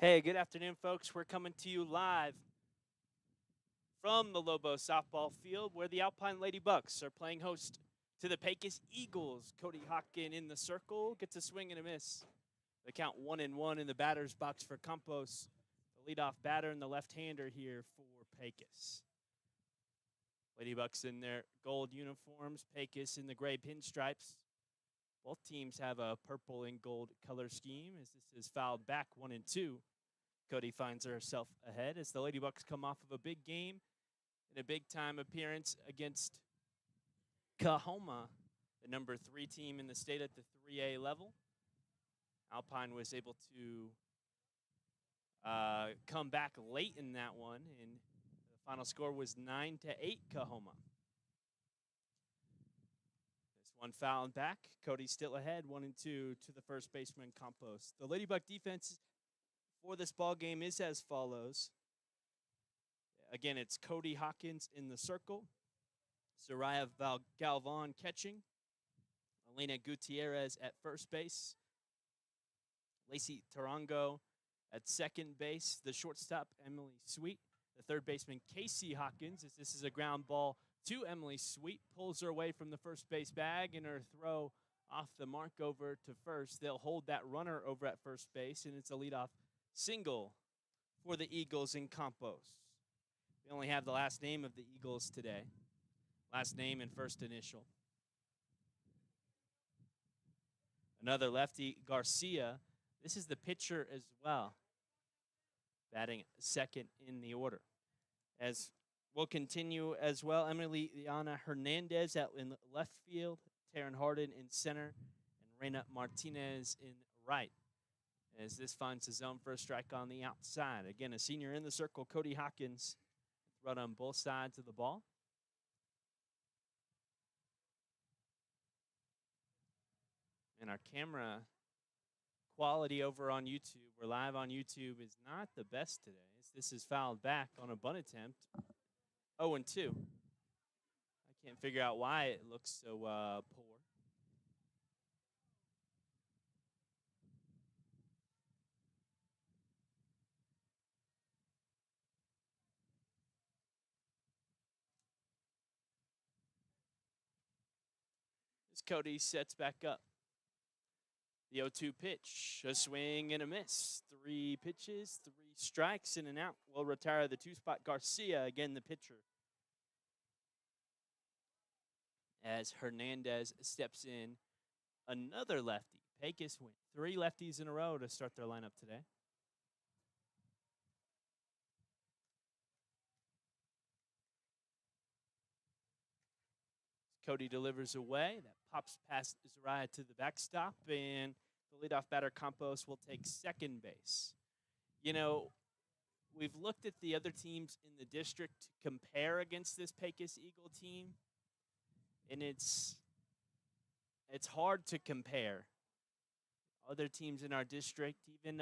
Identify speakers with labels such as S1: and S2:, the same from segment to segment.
S1: Hey, good afternoon, folks. We're coming to you live from the Lobo softball field where the Alpine Lady Bucks are playing host to the Pecos Eagles. Cody Hockin in the circle gets a swing and a miss. The count 1-1 in the batter's box for Campos, the leadoff batter and the left-hander here for Pecos. Lady Bucks in their gold uniforms, Pecos in the gray pinstripes. Both teams have a purple and gold color scheme as this is fouled back 1-2. Cody finds herself ahead as the Lady Bucks come off of a big game in a big-time appearance against Kahoma, the number 3 team in the state at the 3A level. Alpine was able to come back late in that one, and the final score was 9-8 Kahoma. This one fouled back. Cody's still ahead, 1-2 to the first baseman Campos. The Lady Buck defense for this ball game is as follows. Again, it's Cody Hawkins in the circle, Soraya Galvan catching, Elena Gutierrez at first base, Lacey Tarango at second base, the shortstop, Emily Sweet, the third baseman, Casey Hawkins, as this is a ground ball to Emily Sweet, pulls her away from the first base bag, and her throw off the mark over to first. They'll hold that runner over at first base, and it's a leadoff single for the Eagles in Campos. We only have the last name of the Eagles today. Last name and first initial. Another lefty, Garcia. This is the pitcher as well, batting second in the order. As we'll continue as well, Emiliana Hernandez out in left field, Taryn Harden in center, and Reina Martinez in right. As this finds the zone for a strike on the outside. Again, a senior in the circle, Cody Hawkins, run on both sides of the ball. And our camera quality over on YouTube, we're live on YouTube, is not the best today. This is fouled back on a bunt attempt. 0-2. I can't figure out why it looks so poor. as Cody sets back up. The 0-2 pitch, a swing and a miss. 3 pitches, 3 strikes, and an out. Will retire the 2-spot Garcia, again the pitcher. As Hernandez steps in, another lefty. Pecos win 3 lefties in a row to start their lineup today. Cody delivers away. That pops past Zariah to the backstop, and the leadoff batter Campos will take second base. You know, we've looked at the other teams in the district to compare against this Pecos Eagle team, and it's hard to compare. Other teams in our district, even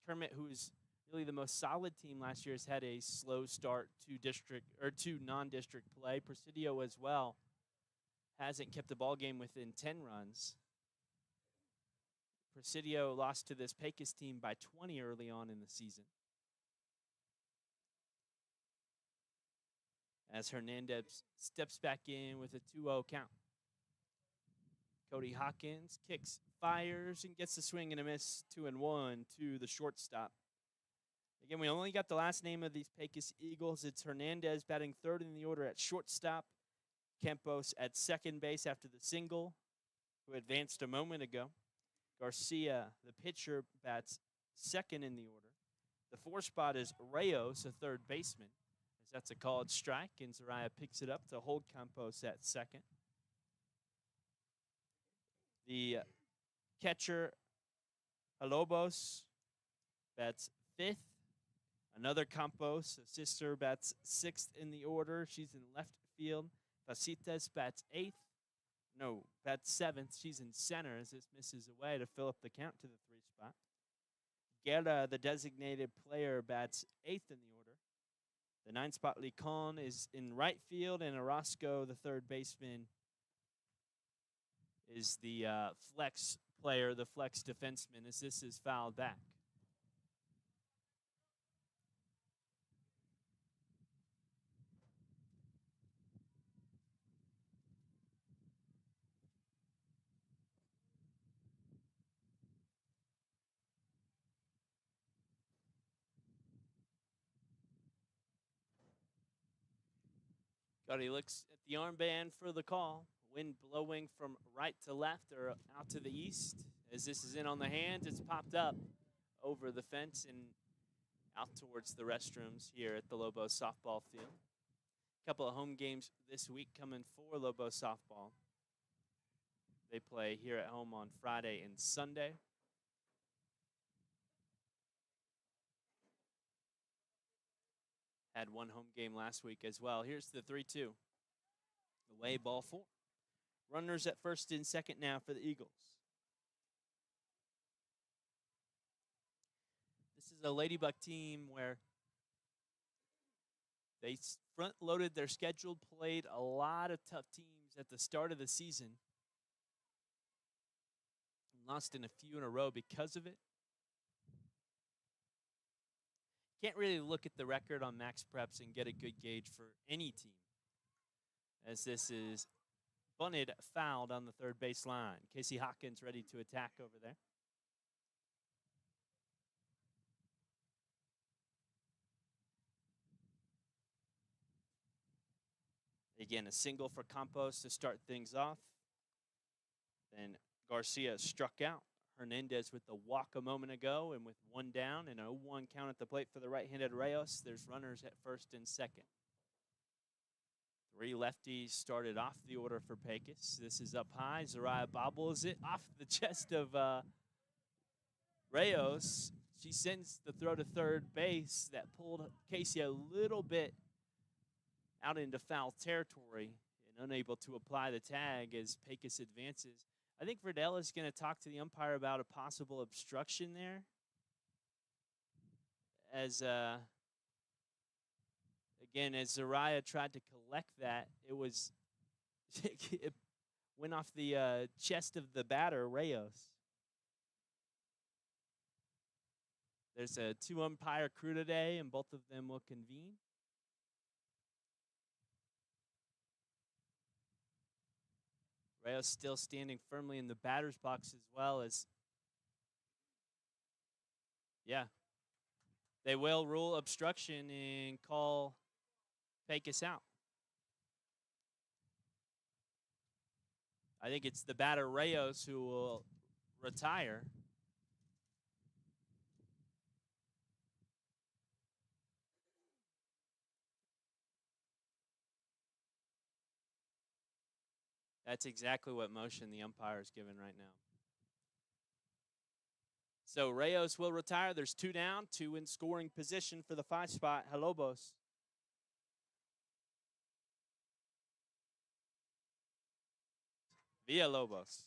S1: Kermit, who's really the most solid team last year, has had a slow start to non-district play. Presidio as well hasn't kept the ball game within 10 runs. Presidio lost to this Pecos team by 20 early on in the season. As Hernandez steps back in with a 2-0 count. Cody Hawkins kicks, fires, and gets the swing and a miss. 2-1 to the shortstop. Again, we only got the last name of these Pecos Eagles. It's Hernandez batting third in the order at shortstop. Campos at second base after the single, who advanced a moment ago. Garcia, the pitcher, bats second in the order. The 4 spot is Reyes, a third baseman, as that's a called strike, and Zariah picks it up to hold Campos at second. The catcher, Halobos, bats fifth. Another Campos, a sister, bats sixth in the order. She's in left field. Pasitas bats bats seventh. She's in center as this misses away to fill up the count to the 3 spot. Guerra, the designated player, bats eighth in the order. The 9 spot Licon is in right field, and Orozco, the third baseman, is the flex player, the flex defenseman, as this is fouled back. Cody looks at the armband for the call. Wind blowing from right to left or out to the east. As this is in on the hands, it's popped up over the fence and out towards the restrooms here at the Lobos softball field. A couple of home games this week coming for Lobos softball. They play here at home on Friday and Sunday. Had one home game last week as well. Here's the 3-2. Away ball 4. Runners at first and second now for the Eagles. This is a Ladybug team where they front-loaded their schedule, played a lot of tough teams at the start of the season. Lost in a few in a row because of it. Can't really look at the record on Max Preps and get a good gauge for any team, as this is bunted, fouled on the third base line. Casey Hawkins ready to attack over there. Again, a single for Campos to start things off. Then Garcia struck out. Hernandez with the walk a moment ago, and with 1 down and a 0-1 count at the plate for the right-handed Reyes, there's runners at first and second. 3 lefties started off the order for Pecos. This is up high. Zariah bobbles it off the chest of Reyes. She sends the throw to third base. That pulled Casey a little bit out into foul territory and unable to apply the tag as Pecos advances. I think Verdell is going to talk to the umpire about a possible obstruction there. As, again, as Zariah tried to collect that, it went off the chest of the batter, Reyes. There's a 2-umpire crew today, and both of them will convene. Rayos still standing firmly in the batter's box as well as, yeah, they will rule obstruction and call Pecos out. I think it's the batter Rayos who will retire. That's exactly what motion the umpire is given right now. So Rayos will retire. There's 2 down, 2 in scoring position for the 5 spot. Villalobos. Villalobos.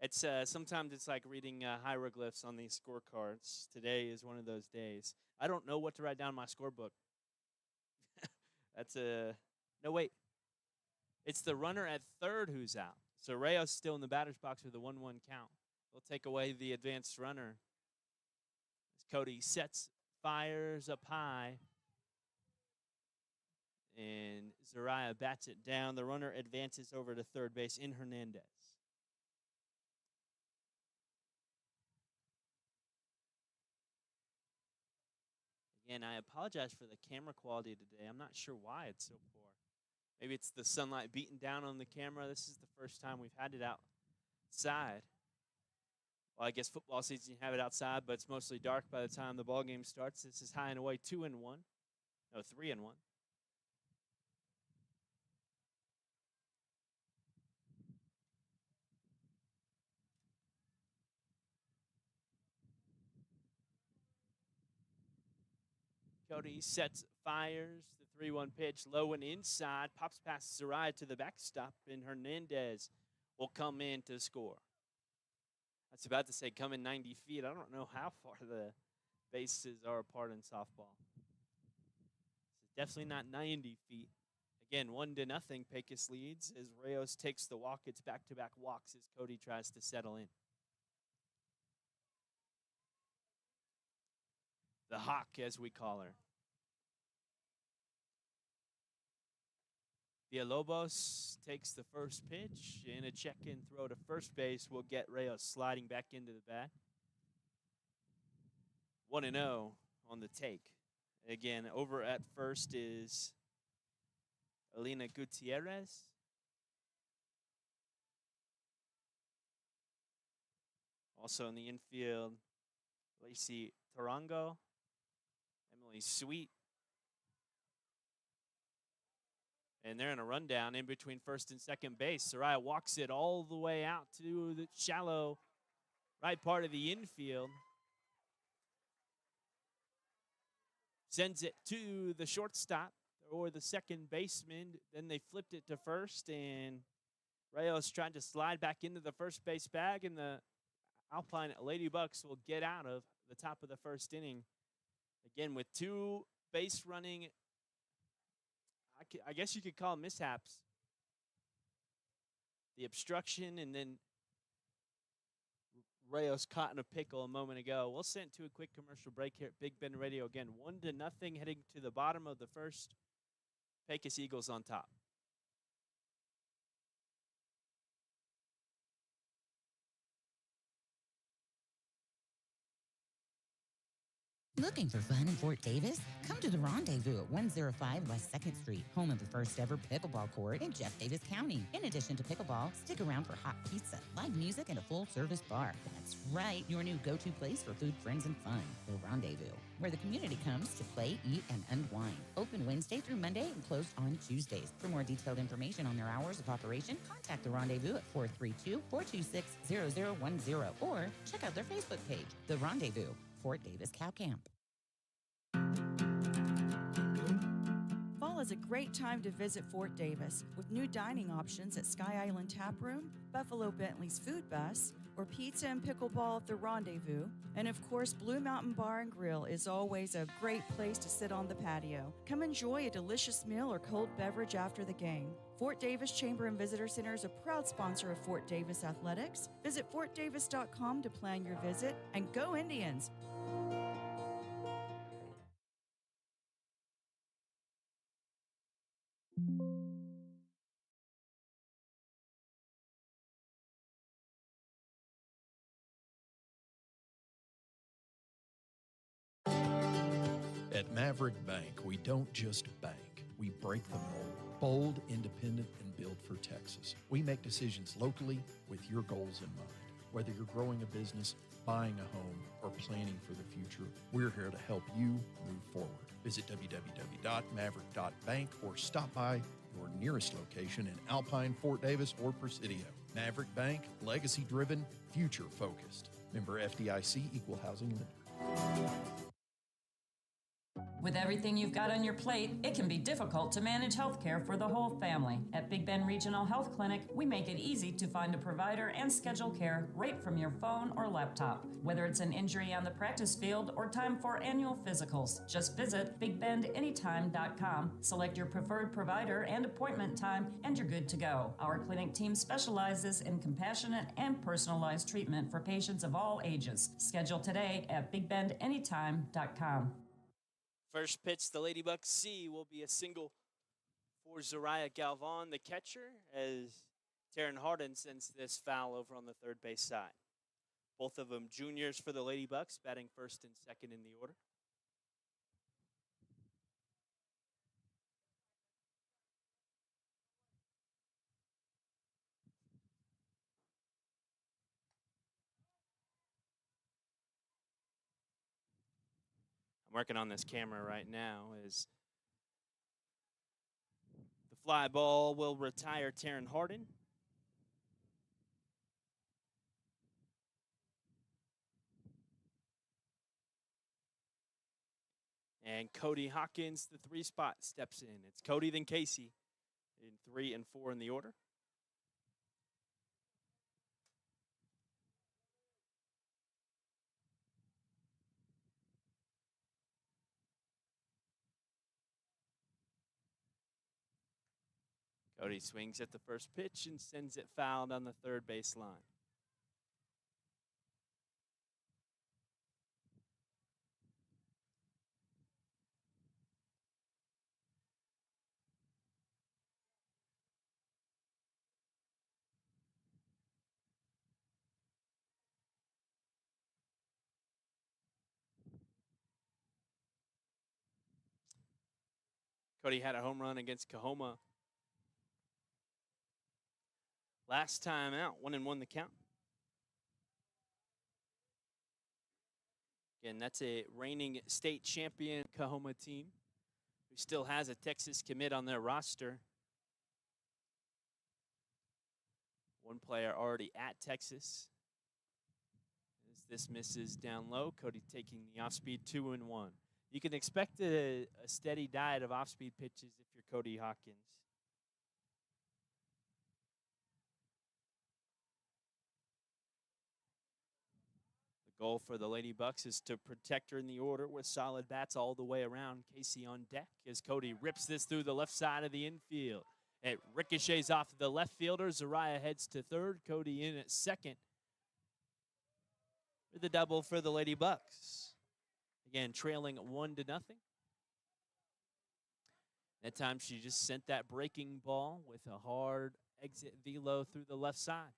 S1: It's sometimes it's like reading hieroglyphs on these scorecards. Today is one of those days. I don't know what to write down in my scorebook. That's a no wait. It's the runner at third who's out. So Rayos still in the batter's box with a 1-1 count. They'll take away the advanced runner. As Cody sets, fires up high. And Zariah bats it down. The runner advances over to third base in Hernandez. Again, I apologize for the camera quality today. I'm not sure why it's so poor. Maybe it's the sunlight beating down on the camera. This is the first time we've had it outside. Well, I guess football season you have it outside, but it's mostly dark by the time the ball game starts. This is high and away 2-1. No, 3-1. Cody sets, fires the 3-1 pitch, low and inside, pops past Zariah to the backstop, and Hernandez will come in to score. I was about to say come in 90 feet. I don't know how far the bases are apart in softball. It's definitely not 90 feet. Again, 1-0. Pecos leads as Rayos takes the walk. It's back-to-back walks as Cody tries to settle in. The Hawk, as we call her. Villalobos takes the first pitch, and a check-in throw to first base will get Rayos sliding back into the bat. 1-0 on the take. Again, over at first is Alina Gutierrez. Also in the infield, Lacey Tarango, Emily Sweet. And they're in a rundown in between first and second base. Zariah walks it all the way out to the shallow right part of the infield. Sends it to the shortstop or the second baseman. Then they flipped it to first, and Rayos tried to slide back into the first base bag, and the Alpine Ladybucks will get out of the top of the first inning. Again, with 2 base running, I guess you could call them mishaps. The obstruction, and then Rayos caught in a pickle a moment ago. We'll send to a quick commercial break here at Big Bend Radio. Again, 1-0 heading to the bottom of the first. Pecos Eagles on top.
S2: Looking for fun in Fort Davis? Come to the Rendezvous at 105 West 2nd Street, home of the first ever pickleball court in Jeff Davis County. In addition to pickleball, stick around for hot pizza, live music, and a full-service bar. That's right, your new go-to place for food, friends, and fun. The Rendezvous, where the community comes to play, eat, and unwind. Open Wednesday through Monday and closed on Tuesdays. For more detailed information on their hours of operation, contact the Rendezvous at 432-426-0010 or check out their Facebook page, The Rendezvous, Fort Davis Cow Camp.
S3: Fall is a great time to visit Fort Davis with new dining options at Sky Island Tap Room, Buffalo Bentley's Food Bus, or pizza and pickleball at the Rendezvous. And of course, Blue Mountain Bar and Grill is always a great place to sit on the patio. Come enjoy a delicious meal or cold beverage after the game. Fort Davis Chamber and Visitor Center is a proud sponsor of Fort Davis Athletics. Visit fortdavis.com to plan your visit, and go Indians!
S4: Maverick Bank, we don't just bank, we break the mold. Bold, independent, and built for Texas. We make decisions locally with your goals in mind. Whether you're growing a business, buying a home, or planning for the future, we're here to help you move forward. Visit www.maverick.bank or stop by your nearest location in Alpine, Fort Davis, or Presidio. Maverick Bank, legacy-driven, future-focused. Member FDIC, Equal Housing Lender.
S5: With everything you've got on your plate, it can be difficult to manage healthcare for the whole family. At Big Bend Regional Health Clinic, we make it easy to find a provider and schedule care right from your phone or laptop. Whether it's an injury on the practice field or time for annual physicals, just visit bigbendanytime.com, select your preferred provider and appointment time, and you're good to go. Our clinic team specializes in compassionate and personalized treatment for patients of all ages. Schedule today at bigbendanytime.com.
S1: First pitch, the Ladybucks C will be a single for Zariah Galvan, the catcher, as Taryn Harden sends this foul over on the third base side. Both of them juniors for the Ladybucks, batting first and second in the order. I'm working on this camera right now as the fly ball will retire Taryn Harden. And Cody Hawkins, the 3 spot, steps in. It's Cody, then Casey in 3 and 4 in the order. Cody swings at the first pitch and sends it foul down the third base line. Cody had a home run against Kahoma last time out, 1-1 the count. Again, that's a reigning state champion Kahoma team who still has a Texas commit on their roster. One player already at Texas. As this misses down low, Cody taking the off-speed 2-1. You can expect a steady diet of off-speed pitches if you're Cody Hawkins. The goal for the Lady Bucks is to protect her in the order with solid bats all the way around. Casey on deck as Cody rips this through the left side of the infield. It ricochets off the left fielder. Zariah heads to third. Cody in at second. For the double for the Lady Bucks. Again, trailing 1-0. That time she just sent that breaking ball with a hard exit velo through the left side.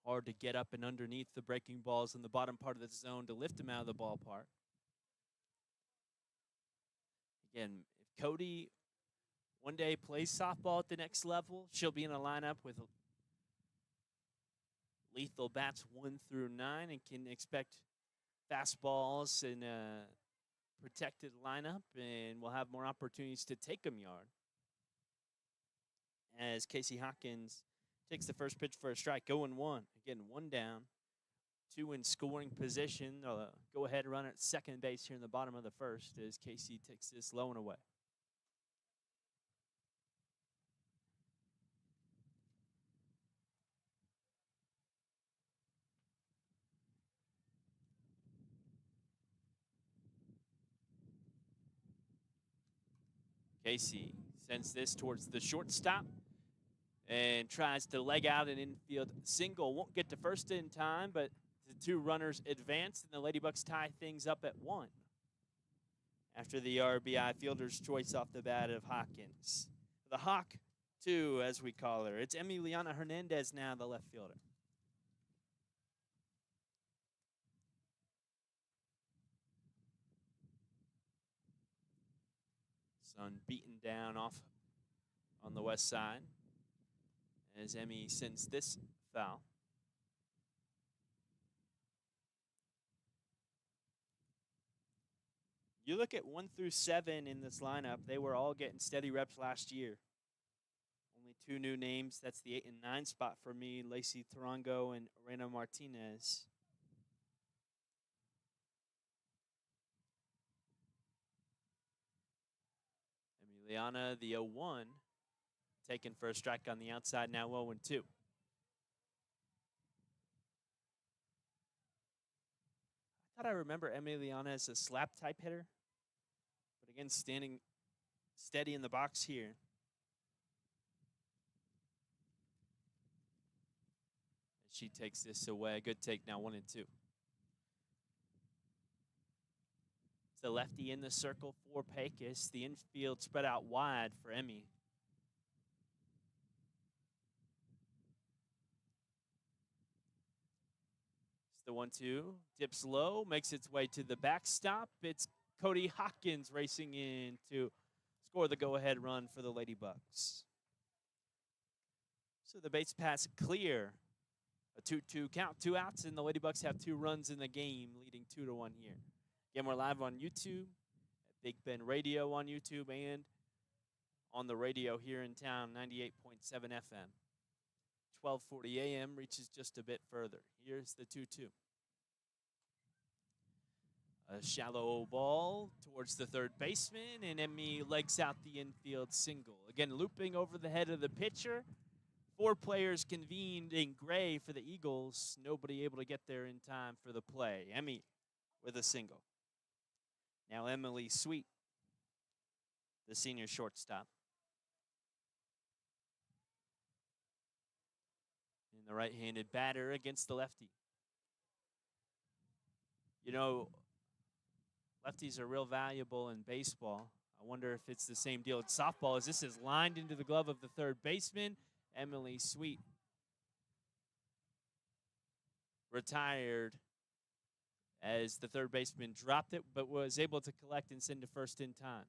S1: Hard to get up and underneath the breaking balls in the bottom part of the zone to lift him out of the ballpark. Again, if Cody one day plays softball at the next level, she'll be in a lineup with lethal bats 1 through 9 and can expect fastballs in a protected lineup, and we'll have more opportunities to take them yard. As Casey Hawkins takes the first pitch for a strike, 0-1. Again, 1 down, 2 in scoring position. Go ahead run at second base here in the bottom of the first as Casey takes this low and away. Casey sends this towards the shortstop and tries to leg out an infield single. Won't get to first in time, but the 2 runners advance, and the Ladybucks tie things up at 1 after the RBI fielder's choice off the bat of Hawkins. The Hawk 2, as we call her. It's Emiliana Hernandez now, the left fielder. Sun beaten down off on the west side as Emmy sends this foul. You look at 1 through 7 in this lineup, they were all getting steady reps last year. Only 2 new names. That's the 8 and 9 spot for me, Lacey Tarango and Rena Martinez. Emiliana, the 0-1, taken for a strike on the outside, now 0-2. I thought I remember Emiliana as a slap type hitter, but again, standing steady in the box here. She takes this away. Good take now, 1-2. It's the lefty in the circle for Pecos. The infield spread out wide for Emmy. It's the 1-2. Dips low, makes its way to the backstop. It's Cody Hopkins racing in to score the go-ahead run for the Ladybucks. So the base pass clear. A 2-2 count, 2 outs, and the Ladybucks have 2 runs in the game, leading 2-1 here. Again, we're live on YouTube, at Big Ben Radio on YouTube, and on the radio here in town, 98.7 FM. 12:40 a.m. reaches just a bit further. Here's the 2-2. A shallow ball towards the third baseman, and Emmy legs out the infield single. Again, looping over the head of the pitcher. 4 players convened in gray for the Eagles. Nobody able to get there in time for the play. Emmy with a single. Now Emily Sweet, the senior shortstop. And the right-handed batter against the lefty. You know, lefties are real valuable in baseball. I wonder if it's the same deal at softball as this is lined into the glove of the third baseman. Emily Sweet retired as the third baseman dropped it, but was able to collect and send to first in time.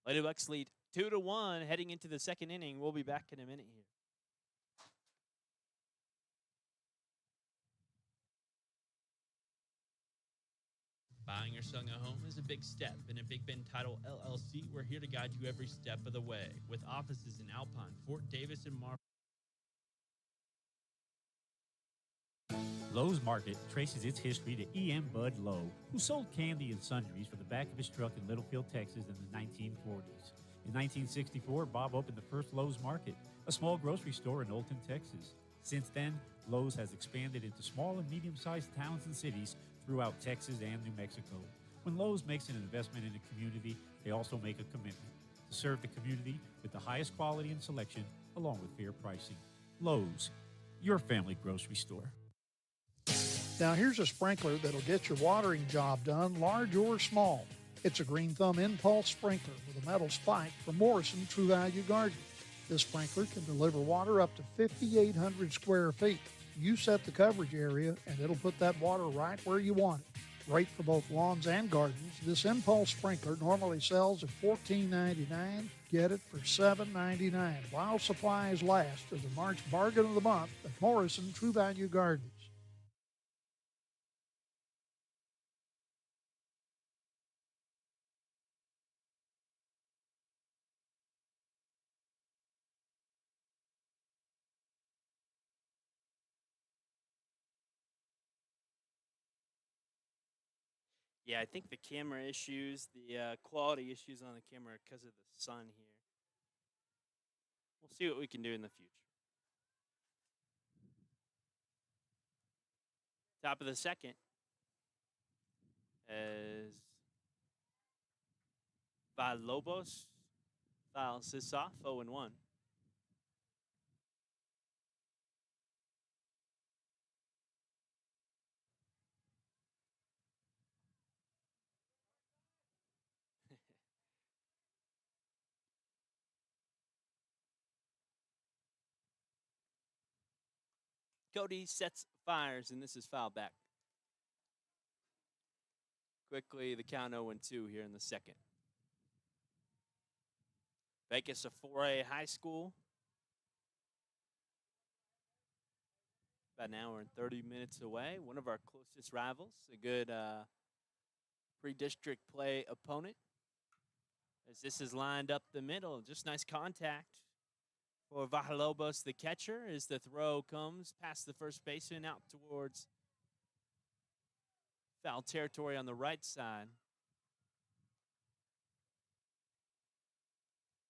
S1: Ladybucks lead 2-1 heading into the second inning. We'll be back in a minute here. Buying or selling a home is a big step, and at Big Ben Title LLC, we're here to guide you every step of the way. With offices in Alpine, Fort Davis, and Mar.
S6: Lowe's Market traces its history to E.M. Bud Lowe, who sold candy and sundries from the back of his truck in Littlefield, Texas in the 1940s. In 1964, Bob opened the first Lowe's Market, a small grocery store in Olton, Texas. Since then, Lowe's has expanded into small and medium-sized towns and cities throughout Texas and New Mexico. When Lowe's makes an investment in a community, they also make a commitment to serve the community with the highest quality and selection, along with fair pricing. Lowe's, your family grocery store.
S7: Now here's a sprinkler that'll get your watering job done, large or small. It's a Green Thumb Impulse sprinkler with a metal spike from Morrison True Value Gardens. This sprinkler can deliver water up to 5,800 square feet. You set the coverage area and it'll put that water right where you want it. Great for both lawns and gardens. This Impulse sprinkler normally sells at $14.99. Get it for $7.99 while supplies last as the March bargain of the month at Morrison True Value Gardens.
S1: Yeah, I think the camera issues, the quality issues on the camera because of the sun here. We'll see what we can do in the future. Top of the second as Villalobos fouls this off, 0-1. Cody sets fires, and this is foul back. quickly the count 0-2 here in the second. Pecos, a 4A high school. About an hour and 30 minutes away. One of our closest rivals. A good pre-district play opponent. As this is lined up the middle. Just nice contact for Vajalobos, the catcher, as the throw comes past the first baseman out towards foul territory on the right side.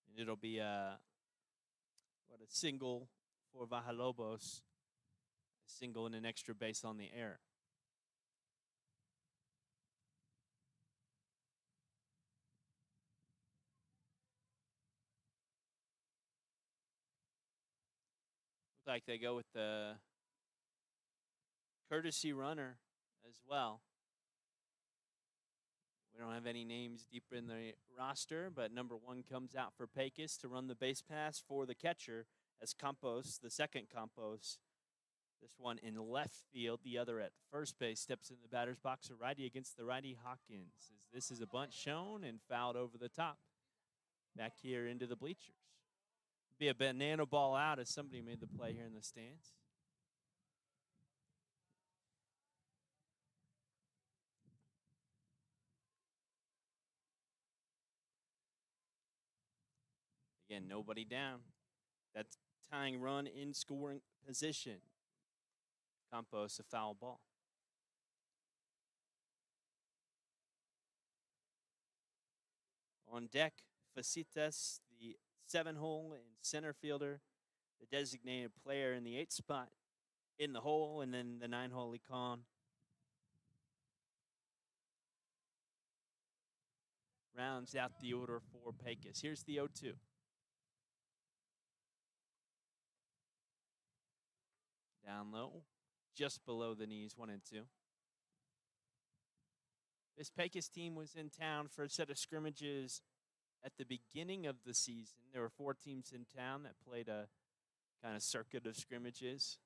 S1: And it'll be a single for Vajalobos. A single and an extra base on the air. Look like they go with the courtesy runner as well. We don't have any names deeper in the roster, but number 1 comes out for Pecos to run the base pass for the catcher as Campos, the second Campos. This one in left field, the other at first base, steps in the batter's box, a righty against the righty Hawkins. As this is a bunt shown and fouled over the top. Back here into the bleachers. Be a banana ball out as somebody made the play here in the stands. Again, nobody down. That's tying run in scoring position. Campos, a foul ball. On deck, Facitas, the 7-hole and center fielder, the designated player in the 8th spot in the hole, and then the 9-hole icon. Rounds out the order for Pecos. Here's the 0-2. Down low, just below the knees, 1 and 2. This Pecos team was in town for a set of scrimmages at the beginning of the season. There were 4 teams in town that played a kind of circuit of scrimmages.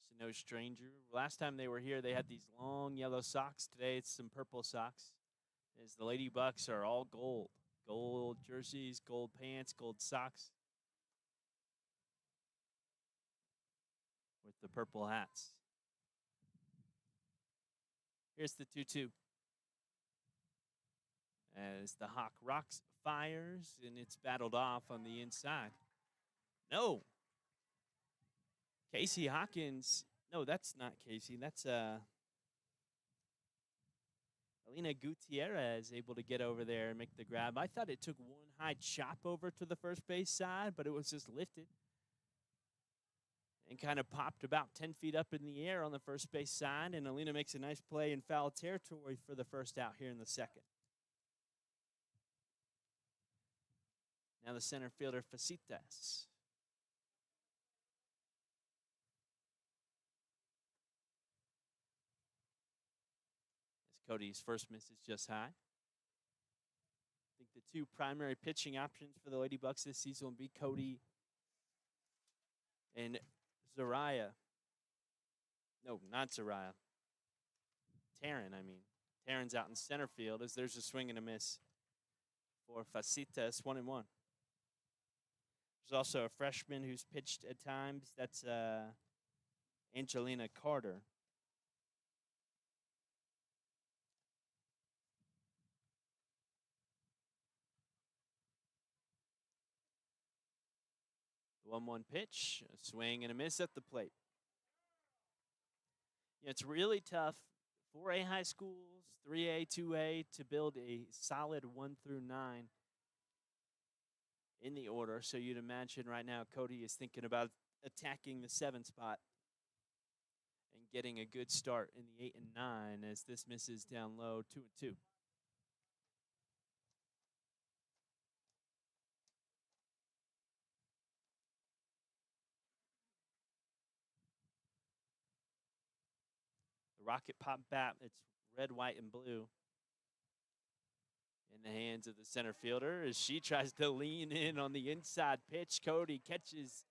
S1: So no stranger. Last time they were here, they had these long yellow socks. Today it's some purple socks. As the Lady Bucks are all gold. Gold jerseys, gold pants, gold socks. With the purple hats. Here's the 2-2. As the Hawk rocks, fires, and it's battled off on the inside. No. Casey Hawkins. No, that's not Casey. That's Alina Gutierrez able to get over there and make the grab. I thought it took one high chop over to the first base side, but it was just lifted. And kind of popped about 10 feet up in the air on the first base side. And Alina makes a nice play in foul territory for the first out here in the second. Now the center fielder, Facitas. As Cody's first miss is just high. I think the 2 primary pitching options for the Lady Bucks this season will be Cody and Zariah. No, not Zariah. Taryn, I mean. Taryn's out in center field as there's a swing and a miss for Facitas, 1-1. There's also a freshman who's pitched at times. That's Angelina Carter. The 1-1 pitch, a swing and a miss at the plate. It's really tough. 4A high schools, 3A, 2A, to build a solid 1 through 9 in the order. So you'd imagine right now Cody is thinking about attacking the 7 spot and getting a good start in the 8 and 9 as this misses down low, 2-2. The Rocket Pop bat, it's red, white, and blue in the hands of the center fielder as she tries to lean in on the inside pitch. Cody catches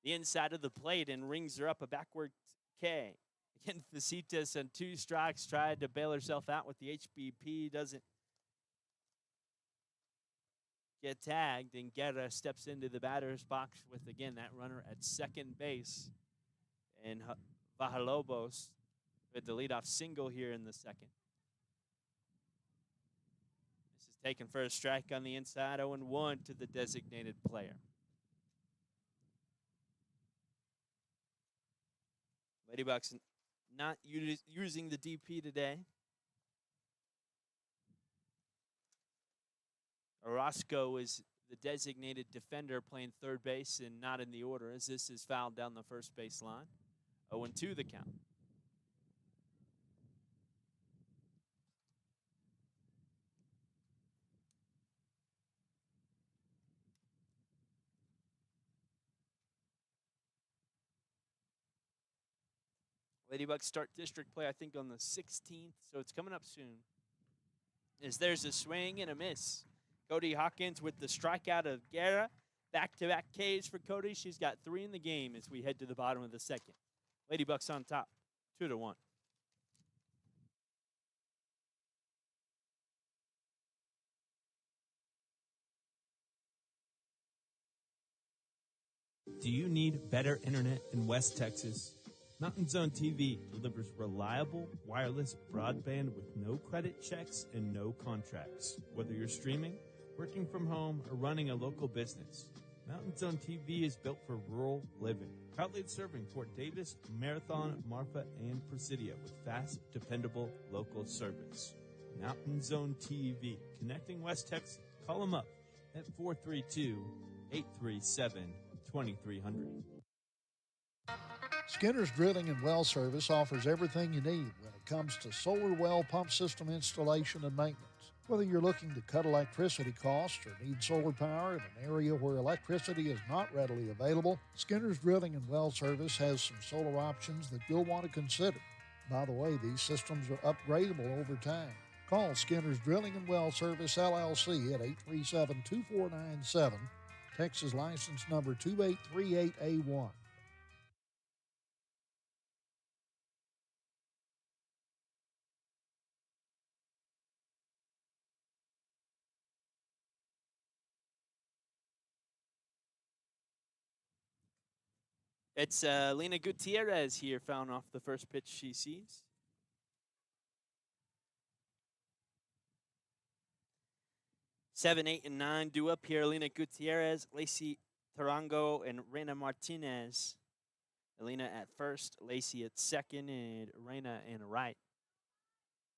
S1: the inside of the plate and rings her up a backward K. Again, Fasitas on 2 strikes tried to bail herself out with the HBP. Doesn't get tagged, and Guerra steps into the batter's box with, again, that runner at second base. And Vajalobos with the leadoff single here in the second. This is taken for a strike on the inside, 0-1 to the designated player. Ladybucks not using the DP today. Orozco is the designated defender playing third base and not in the order, as this is fouled down the first base line. 0-2 the count. Ladybucks start district play, I think, on the 16th, so it's coming up soon. As there's a swing and a miss. Cody Hawkins with the strikeout of Guerra. Back-to-back Ks for Cody. She's got 3 in the game as we head to the bottom of the second. Ladybucks on top, 2-1.
S8: Do you need better internet in West Texas? Mountain Zone TV delivers reliable wireless broadband with no credit checks and no contracts. Whether you're streaming, working from home, or running a local business, Mountain Zone TV is built for rural living. Proudly serving Fort Davis, Marathon, Marfa, and Presidio with fast, dependable local service. Mountain Zone TV, connecting West Texas. Call them up at 432-837-2300.
S7: Skinner's Drilling and Well Service offers everything you need when it comes to solar well pump system installation and maintenance. Whether you're looking to cut electricity costs or need solar power in an area where electricity is not readily available, Skinner's Drilling and Well Service has some solar options that you'll want to consider. By the way, these systems are upgradable over time. Call Skinner's Drilling and Well Service, LLC at 837-2497, Texas license number 2838A1.
S1: It's Lena Gutierrez here, found off the first pitch she sees. Seven, 8, and 9 due up here. Lena Gutierrez, Lacey Tarango, and Reina Martinez. Elena at first, Lacey at second, and Reina in right.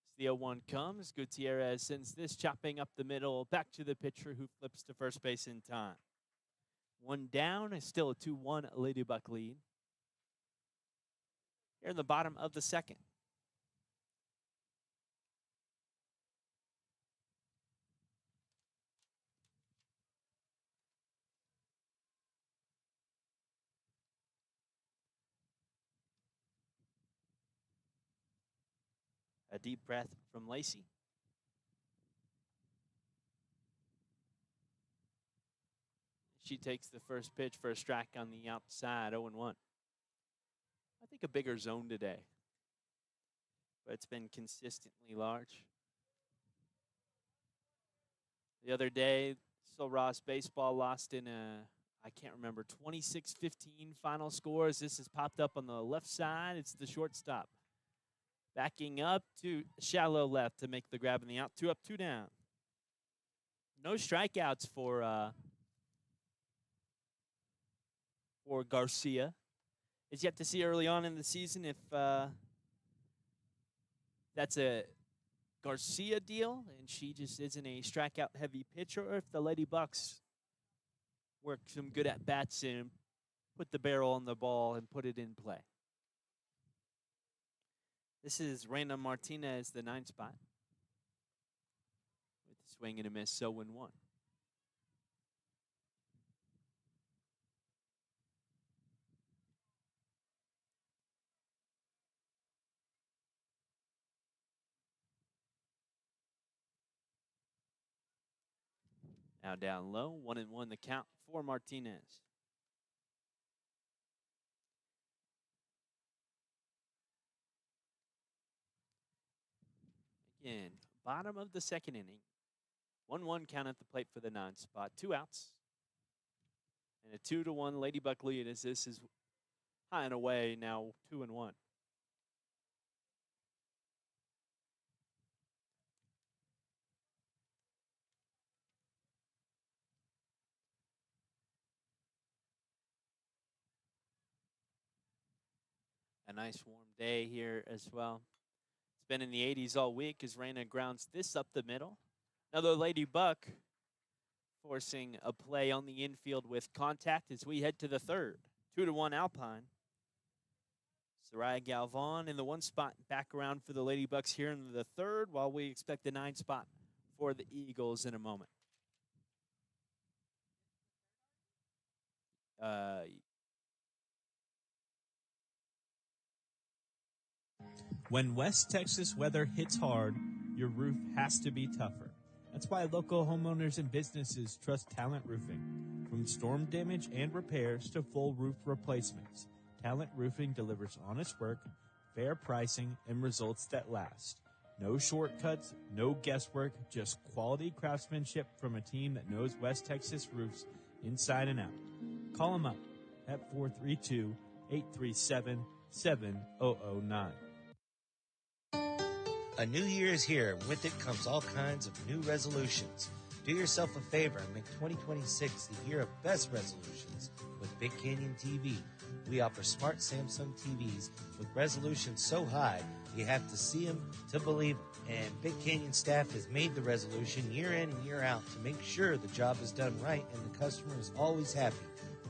S1: As the 0-1 comes, Gutierrez sends this chopping up the middle, back to the pitcher who flips to first base in time. 1 down, is still a 2-1 Ladybuck lead. Here in the bottom of the second. A deep breath from Lacey. She takes the first pitch for a strike on the outside, 0-1. I think a bigger zone today, but it's been consistently large. The other day, Sil Ross baseball lost in a, I can't remember, 26-15 final scores. This has popped up on the left side. It's the shortstop. Backing up to shallow left to make the grab in the out. 2 up, 2 down. No strikeouts for Garcia. It's yet to see early on in the season if that's a Garcia deal and she just isn't a strikeout-heavy pitcher, or if the Lady Bucks work some good at-bats and put the barrel on the ball and put it in play. This is Reina Martinez, the 9 spot. With a swing and a miss, 0-1. Now down low, 1-1 the count for Martinez. In bottom of the second inning, 1-1 count at the plate for the 9 spot. 2 outs. And a 2-1 Ladybug lead as this is high and away now 2-1. A nice warm day here as well. It's been in the 80s all week as Raina grounds this up the middle. Another Ladybug forcing a play on the infield with contact as we head to the third. 2-1 Alpine. Soraya Galvan in the 1 spot back around for the Ladybugs here in the third, while we expect the 9 spot for the Eagles in a moment.
S8: When West Texas weather hits hard, your roof has to be tougher. That's why local homeowners and businesses trust Talent Roofing. From storm damage and repairs to full roof replacements, Talent Roofing delivers honest work, fair pricing, and results that last. No shortcuts, no guesswork, just quality craftsmanship from a team that knows West Texas roofs inside and out. Call them up at 432-837-7009.
S9: A new year is here, and with it comes all kinds of new resolutions. Do yourself a favor and make 2026 the year of best resolutions with Big Canyon TV. We offer smart Samsung TVs with resolutions so high you have to see them to believe them. And Big Canyon staff has made the resolution year in and year out to make sure the job is done right and the customer is always happy.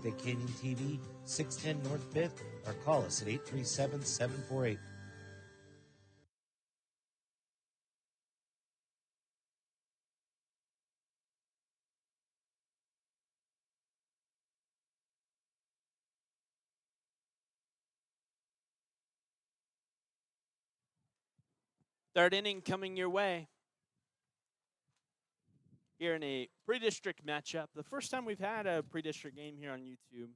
S9: Big Canyon TV, 610 North 5th, or call us at 837-748.
S1: Third inning coming your way. Here in a pre-district matchup. The first time we've had a pre-district game here on YouTube.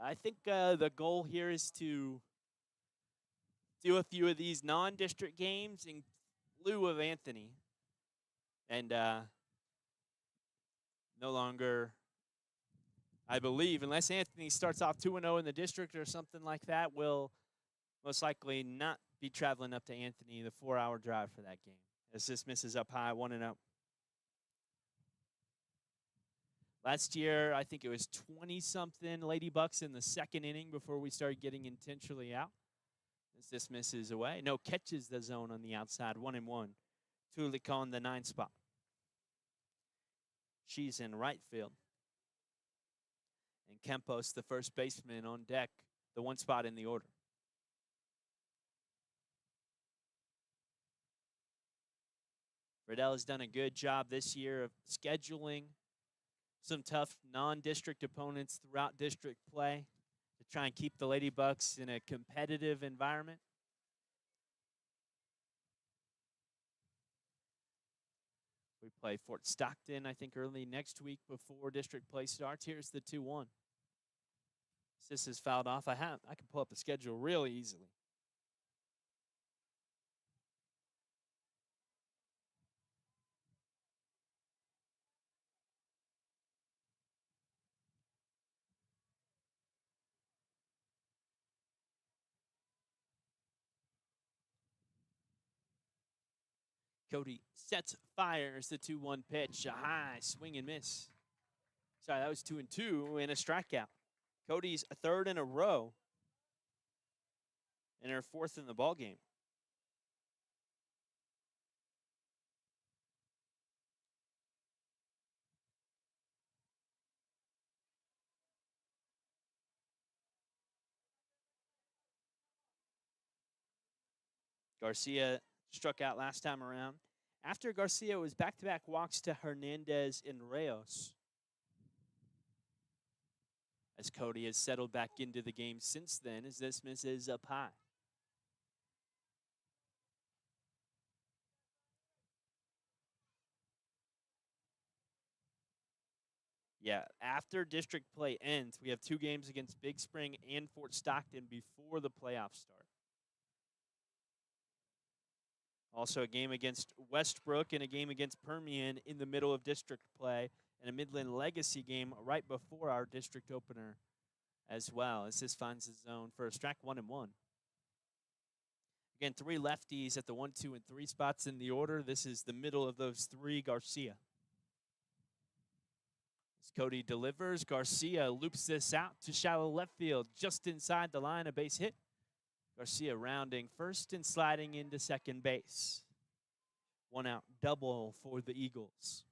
S1: I think the goal here is to do a few of these non-district games in lieu of Anthony. And no longer, I believe, unless Anthony starts off 2-0 in the district or something like that, will most likely not be traveling up to Anthony, the 4-hour drive for that game. As this misses up high, 1-0. Last year, I think it was 20-something Ladybucks in the second inning before we started getting intentionally out. As this misses away. No, catches the zone on the outside, 1-1. Tulik on the 9 spot. She's in right field. And Campos, the first baseman, on deck, the 1 spot in the order. Riddell has done a good job this year of scheduling some tough non-district opponents throughout district play to try and keep the Ladybucks in a competitive environment. We play Fort Stockton, I think, early next week before district play starts. Here's the 2-1. This is fouled off. I can pull up the schedule really easily. Cody sets, fires the 2-1 pitch. A high swing and miss. Sorry, that was 2-2 and a strikeout. Cody's a third in a row and her 4th in the ball game. Garcia struck out last time around. After Garcia, it was back-to-back walks to Hernandez and Reyes. As Cody has settled back into the game since then, as this misses up high. Yeah, after district play ends, we have 2 games against Big Spring and Fort Stockton before the playoffs start. Also a game against Westbrook and a game against Permian in the middle of district play, and a Midland Legacy game right before our district opener as well, as this finds his zone for a strike 1-1. Again, 3 lefties at the 1, 2, and 3 spots in the order. This is the middle of those 3, Garcia. As Cody delivers, Garcia loops this out to shallow left field, just inside the line, a base hit. Garcia rounding first and sliding into second base. 1 out, double for the Eagles.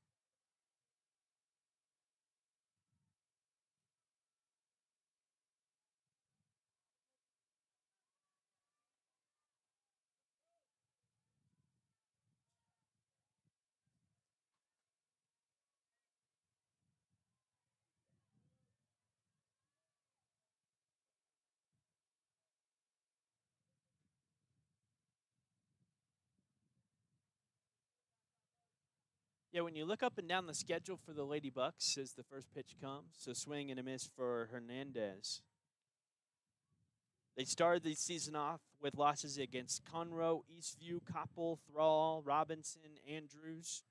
S1: Yeah, when you look up and down the schedule for the Lady Bucks as the first pitch comes, so swing and a miss for Hernandez. They started the season off with losses against Conroe, Eastview, Coppell, Thrall, Robinson, Andrews.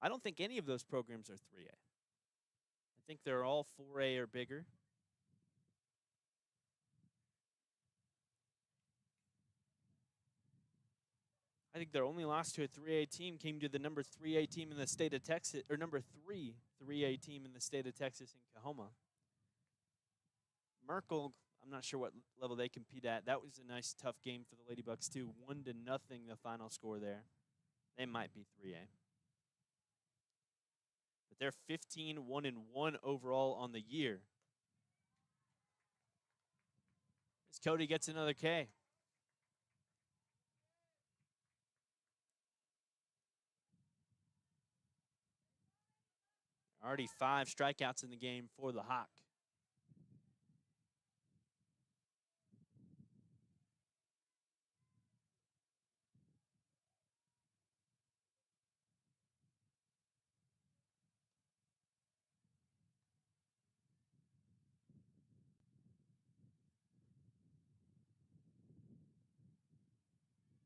S1: I don't think any of those programs are 3A. I think they're all 4A or bigger. I think their only loss to a 3A team came to the number 3A team in the state of Texas, or number 3 3A team in the state of Texas in Kahoma. Merkel, I'm not sure what level they compete at. That was a nice, tough game for the Lady Bucks too. 1-0, the final score there. They might be 3A. But they're 15-1-1 overall on the year. As Cody gets another K. Already 5 strikeouts in the game for the Hawk.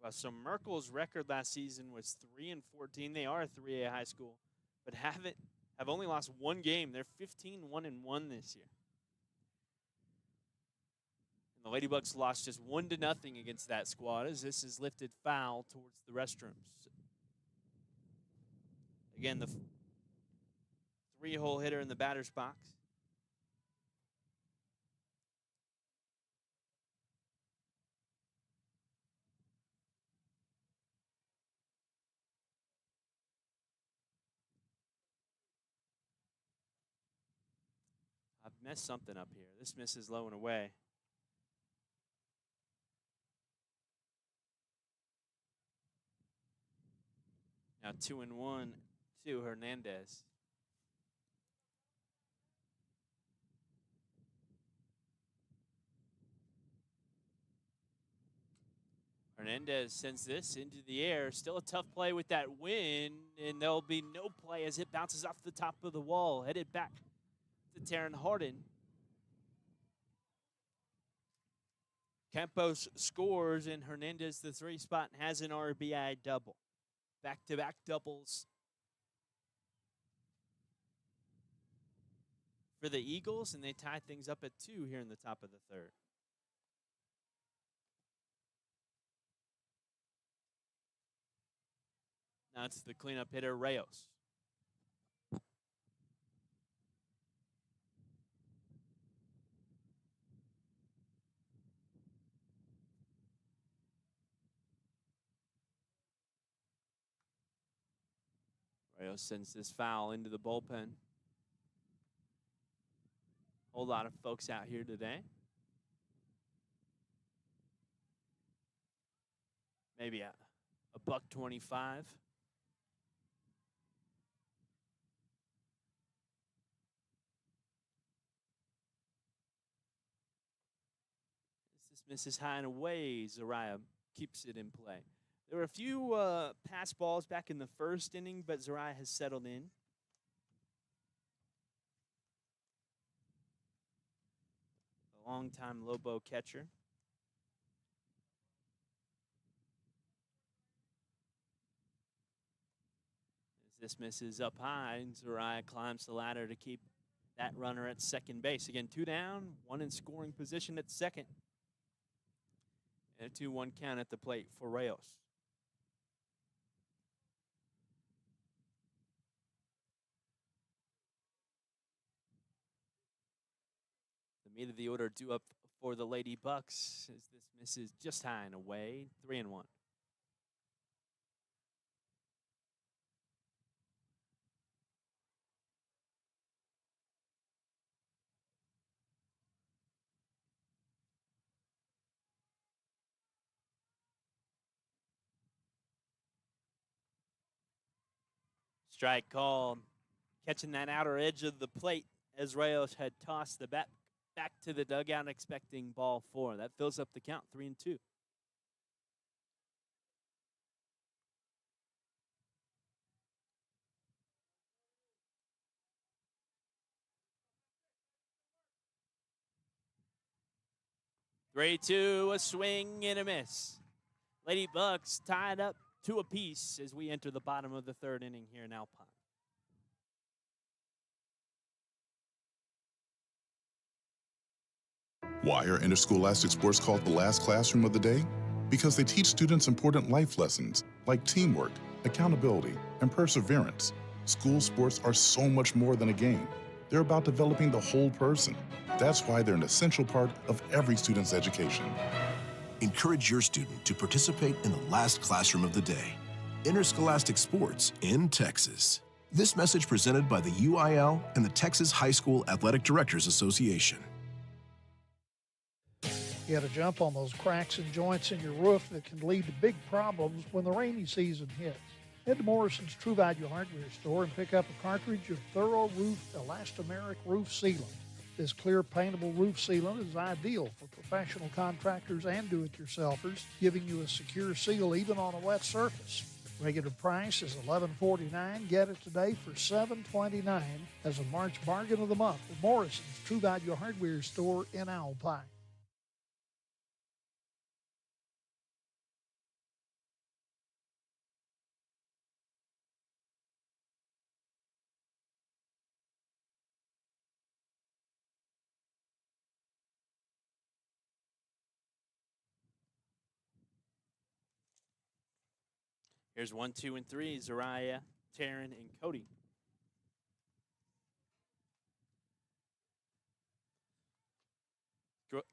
S1: Well, so Merkel's record last season was 3-14. They are a 3A high school, but have only lost 1 game. They're 15-1-1 this year. And the Ladybucks lost just 1-0 against that squad as this is lifted foul towards the restrooms. Again, the 3-hole hitter in the batter's box. I've messed something up here. This misses low and away. Now 2-1 to Hernandez. Hernandez sends this into the air. Still a tough play with that wind, and there'll be no play as it bounces off the top of the wall, headed back to Taryn Harden. Campos scores, and Hernandez, the 3 spot, has an RBI double. Back-to-back doubles for the Eagles, and they tie things up at 2 here in the top of the 3rd. Now it's the cleanup hitter, Reyes. Reyes sends this foul into the bullpen. Whole lot of folks out here today. Maybe a $125. This misses high and away. Zariah keeps it in play. There were a few pass balls back in the 1st inning, but Zariah has settled in. A longtime Lobo catcher. This misses up high, and Zariah climbs the ladder to keep that runner at second base. Again, 2 down, 1 in scoring position at second. And a 2-1 count at the plate for Rayos. The meat of the order due up for the Lady Bucks as this misses just high and away. 3-1. Strike called. Catching that outer edge of the plate as Rayos had tossed the bat back to the dugout expecting ball 4. That fills up the count, 3-2. Three, two, a swing and a miss. Lady Bucks tied up 2 apiece as we enter the bottom of the 3rd inning here in Alpine.
S10: Why are interscholastic sports called the last classroom of the day? Because they teach students important life lessons like teamwork, accountability, and perseverance. School sports are so much more than a game. They're about developing the whole person. That's why they're an essential part of every student's education.
S11: Encourage your student to participate in the last classroom of the day. Interscholastic sports in Texas. This message presented by the UIL and the Texas High School Athletic Directors Association.
S7: You got to jump on those cracks and joints in your roof that can lead to big problems when the rainy season hits. Head to Morrison's True Value Hardware store and pick up a cartridge of Thorough Roof Elastomeric Roof Sealant. This clear paintable roof sealant is ideal for professional contractors and do-it-yourselfers, giving you a secure seal even on a wet surface. Regular price is $11.49. Get it today for $7.29 as a March bargain of the month at Morrison's True Value Hardware store in Alpine.
S1: Here's 1, 2, and 3. Zariah, Taryn, and Cody.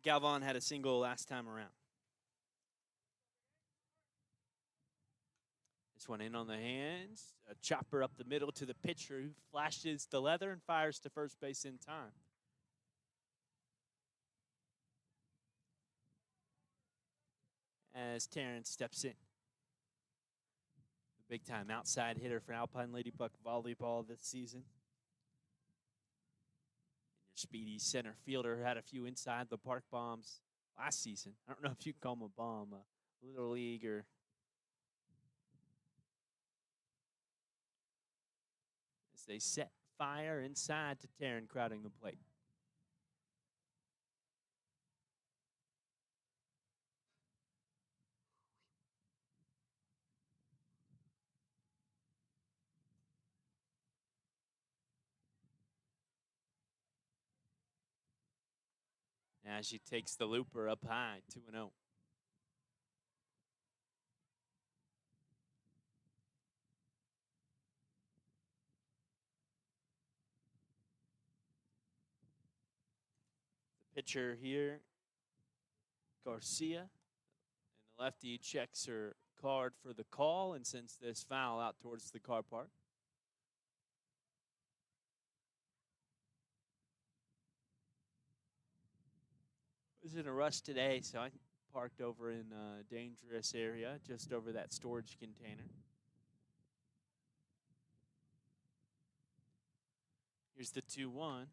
S1: Galvan had a single last time around. This one in on the hands. A chopper up the middle to the pitcher who flashes the leather and fires to first base in time. As Taryn steps in. The big time outside hitter for Alpine Ladybuck volleyball this season. And your speedy center fielder had a few inside the park bombs last season. I don't know if you can call them a bomb, a little league or as they set fire inside to Taryn crowding the plate. Now she takes the looper up high, 2-0. The pitcher here, Garcia, and the lefty checks her card for the call and sends this foul out towards the car park. I was in a rush today, so I parked over in a dangerous area, just over that storage container. Here's the 2-1.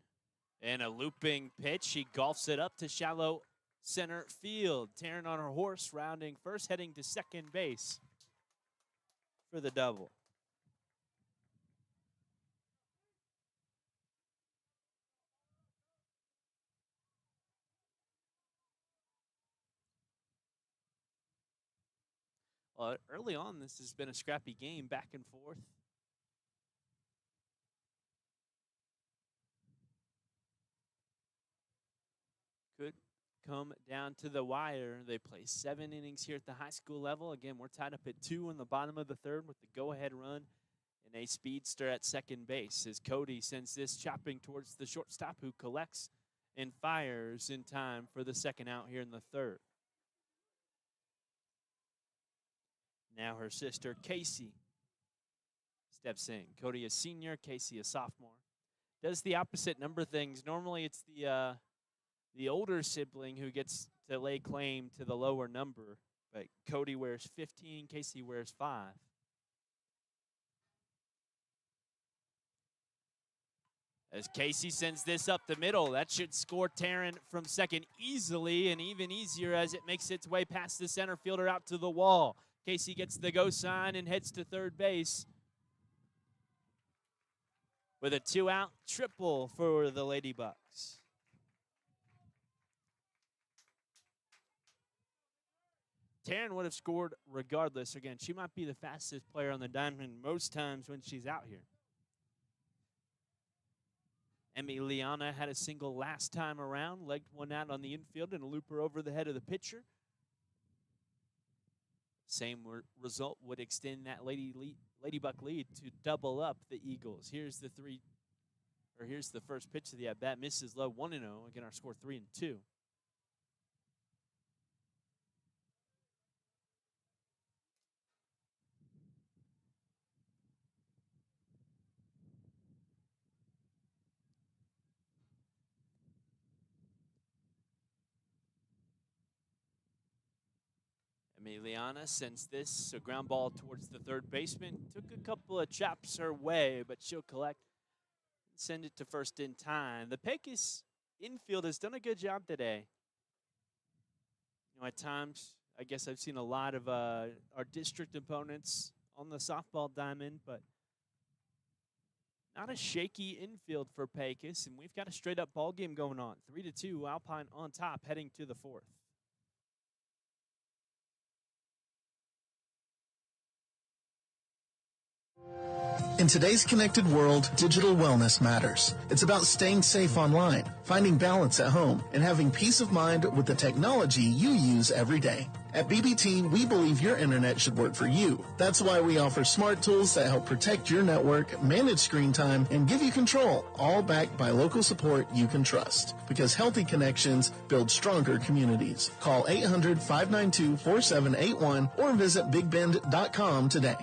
S1: And a looping pitch. She golfs it up to shallow center field. Taryn on her horse, rounding first, heading to second base for the double. Well, early on, this has been a scrappy game, back and forth. could come down to the wire. They play 7 innings here at the high school level. Again, we're tied up at 2 in the bottom of the third with the go-ahead run and a speedster at second base as Cody sends this chopping towards the shortstop, who collects and fires in time for the second out here in the third. Now her sister, Casey, steps in. Cody a senior, Casey a sophomore. Does the opposite number things. Normally it's the older sibling who gets to lay claim to the lower number, but Cody wears 15, Casey wears 5. As Casey sends this up the middle, that should score Taryn from second easily, and even easier as it makes its way past the center fielder out to the wall. Casey gets the go sign and heads to third base with a 2-out triple for the Lady Bucks. Taryn would have scored regardless. Again, she might be the fastest player on the diamond most times when she's out here. Emiliana had a single last time around, legged one out on the infield and a looper over the head of the pitcher. Same result would extend that Lady Buck lead to double up the Eagles. Here's the first pitch of the at-bat. Misses low, 1-0. Again, our score 3-2. Emiliana sends this, a ground ball towards the third baseman. Took a couple of chops her way, but she'll collect and send it to first in time. The Pecos infield has done a good job today. You know, at times, I guess I've seen a lot of our district opponents on the softball diamond, but not a shaky infield for Pecos, and we've got a straight-up ball game going on. 3-2, Alpine on top, heading to the fourth.
S12: In today's connected world, digital wellness matters. It's about staying safe online, finding balance at home, and having peace of mind with the technology you use every day. At BBT, we believe your internet should work for you. That's why we offer smart tools that help protect your network, manage screen time, and give you control, all backed by local support you can trust. Because healthy connections build stronger communities. Call 800-592-4781 or visit bigbend.com today.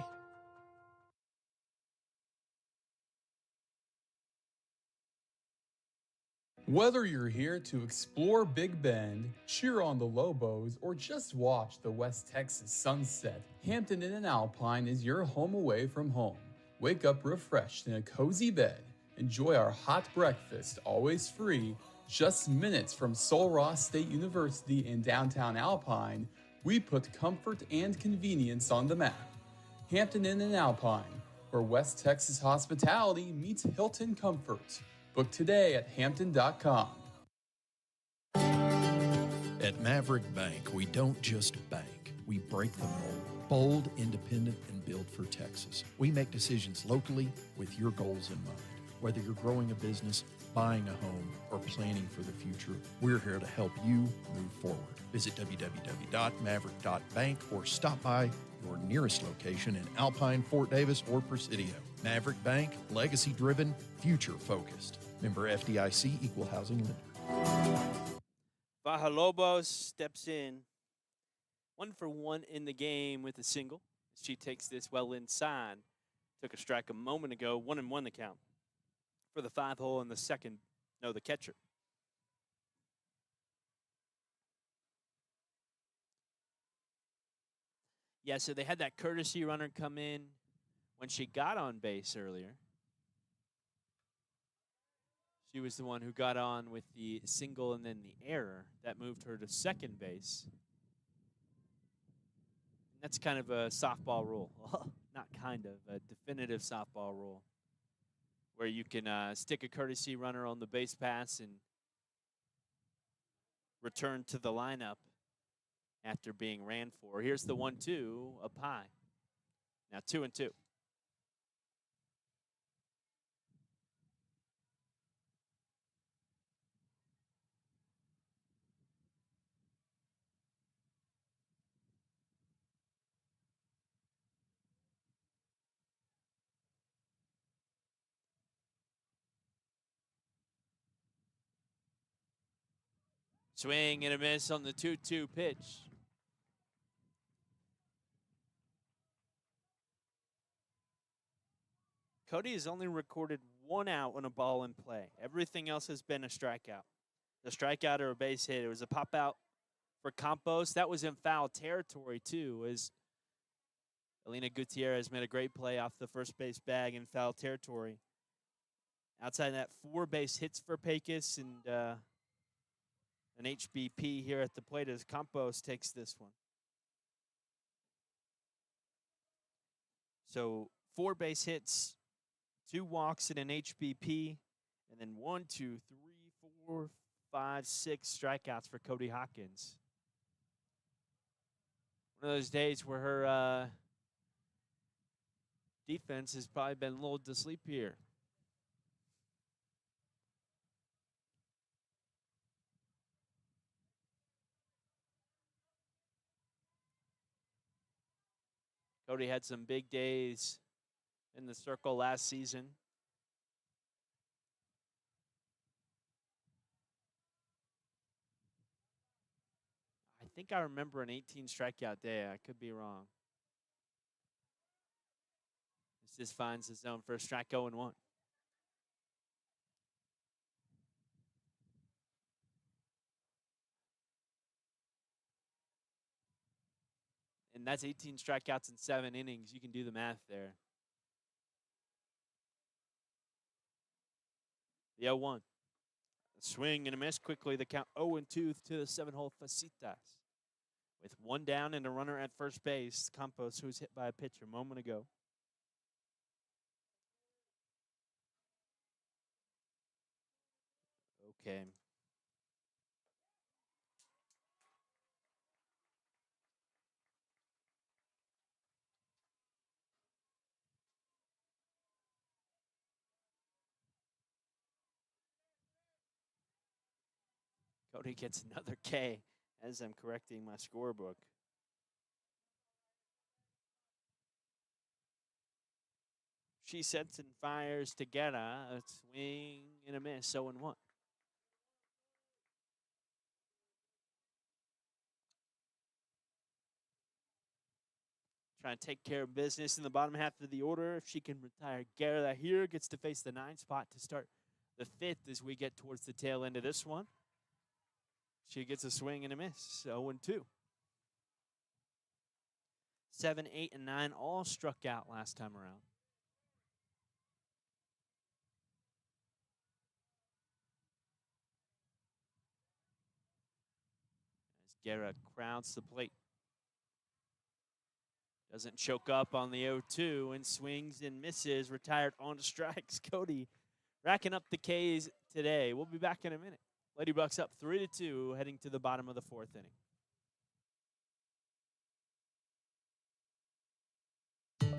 S13: Whether you're here to explore Big Bend, cheer on the Lobos, or just watch the West Texas sunset, Hampton Inn and Alpine is your home away from home. Wake up refreshed in a cozy bed. Enjoy our hot breakfast, always free, just minutes from Sul Ross State University in downtown Alpine. We put comfort and convenience on the map. Hampton Inn and Alpine, where West Texas hospitality meets Hilton comfort. Book today at hampton.com.
S4: At Maverick Bank, we don't just bank, we break the mold. Bold, independent, and built for Texas. We make decisions locally with your goals in mind. Whether you're growing a business, buying a home, or planning for the future, we're here to help you move forward. Visit www.maverick.bank or stop by your nearest location in Alpine, Fort Davis, or Presidio. Maverick Bank, legacy-driven, future-focused. Member FDIC, Equal Housing Lender.
S1: Baja Lobos steps in 1-for-1 in the game with a single. She takes this well inside. Took a strike a moment ago, 1-1 the count for the 5-hole in the the catcher. Yeah, so they had that courtesy runner come in when she got on base earlier. She was the one who got on with the single and then the error that moved her to second base. And that's kind of a softball rule. Not kind of, a definitive softball rule where you can stick a courtesy runner on the base pass and return to the lineup after being ran for. Here's the 1-2 up high. Now 2-2. Swing and a miss on the 2-2 pitch. Cody has only recorded 1 out on a ball in play. Everything else has been a strikeout. The strikeout or a base hit. It was a pop out for Campos. That was in foul territory, too, as Elena Gutierrez made a great play off the first base bag in foul territory. Outside that, 4 base hits for Pecos and an HBP here at the plate as Campos takes this one. So 4 base hits, 2 walks, and an HBP, and then 1, 2, 3, 4, 5, 6 strikeouts for Cody Hawkins. One of those days where her defense has probably been lulled to sleep here. Cody had some big days in the circle last season. I think I remember an 18 strikeout day. I could be wrong. This just finds his zone for a strike 0-1. And that's 18 strikeouts in 7 innings. You can do the math there. The 0-1. A swing and a miss quickly. The count 0-2 to the 7-hole Facitas. With 1 down and a runner at first base, Campos, who was hit by a pitch a moment ago. Okay. Cody gets another K as I'm correcting my scorebook. She sets and fires together. A swing and a miss, 0-1. Trying to take care of business in the bottom half of the order. If she can retire Guerra here, gets to face the 9 spot to start the 5th as we get towards the tail end of this one. She gets a swing and a miss, 0-2. 7, 8, and 9 all struck out last time around. As Guerra crowds the plate. Doesn't choke up on the 0-2 and swings and misses. Retired on strikes. Cody racking up the Ks today. We'll be back in a minute. Lady Bucks up 3-2, heading to the bottom of the 4th inning.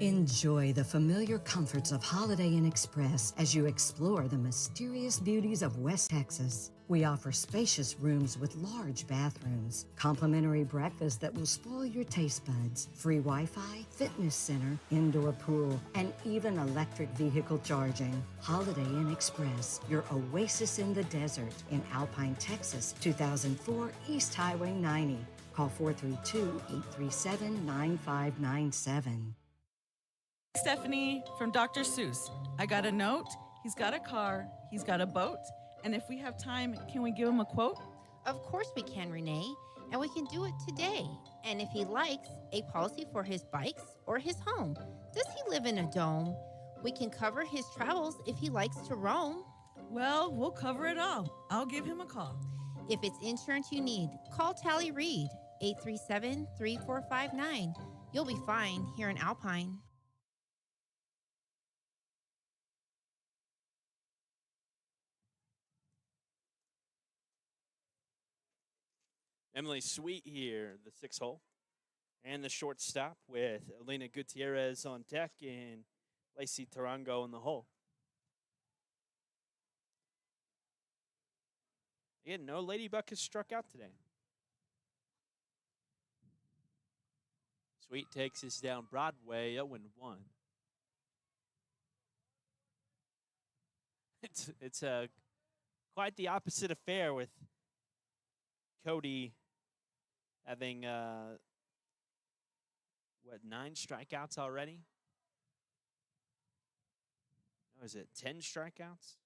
S14: Enjoy the familiar comforts of Holiday Inn Express as you explore the mysterious beauties of West Texas. We offer spacious rooms with large bathrooms, complimentary breakfast that will spoil your taste buds, free Wi-Fi, fitness center, indoor pool, and even electric vehicle charging. Holiday Inn Express, your oasis in the desert in Alpine, Texas, 2004 East Highway 90. Call 432-837-9597.
S3: Stephanie from Dr. Seuss. I got a note, he's got a car, he's got a boat, and if we have time, can we give him a quote?
S15: Of course we can, Renee, and we can do it today. And if he likes, a policy for his bikes or his home. Does he live in a dome? We can cover his travels if he likes to roam.
S3: Well, we'll cover it all. I'll give him a call.
S15: If it's insurance you need, call Tally Reed, 837-3459. You'll be fine here in Alpine.
S1: Emily Sweet here, the 6th hole. And the shortstop with Elena Gutierrez on deck and Lacey Tarango in the hole. Again, no Ladybug has struck out today. Sweet takes us down Broadway, 0-1. It's quite the opposite affair with Cody having 9 strikeouts already? No, is it 10 strikeouts?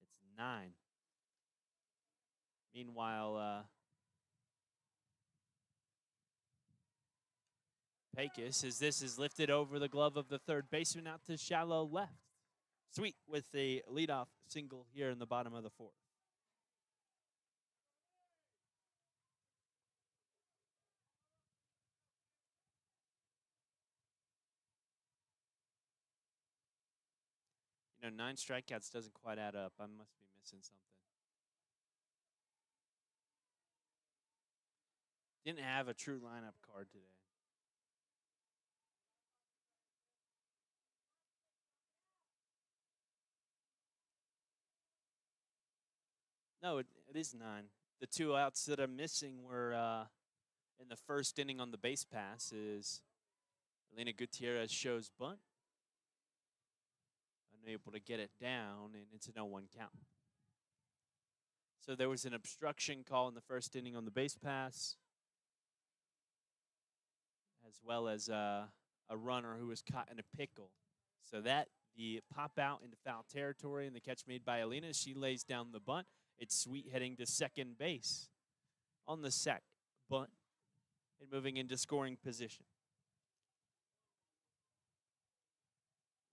S1: It's 9. Meanwhile, Pecos, as this is lifted over the glove of the third baseman out to shallow left. Sweet with the leadoff single here in the bottom of the 4th. You know, 9 strikeouts doesn't quite add up. I must be missing something. Didn't have a true lineup card today. No, it is 9. The 2 outs that I'm missing were in the first inning on the base pass is Elena Gutierrez shows bunt. Unable to get it down, and it's an 0-1 count. So there was an obstruction call in the first inning on the base pass, as well as a runner who was caught in a pickle. So that the pop out into foul territory and the catch made by Alina. She lays down the bunt. It's Sweet heading to second base on the sac bunt and moving into scoring position.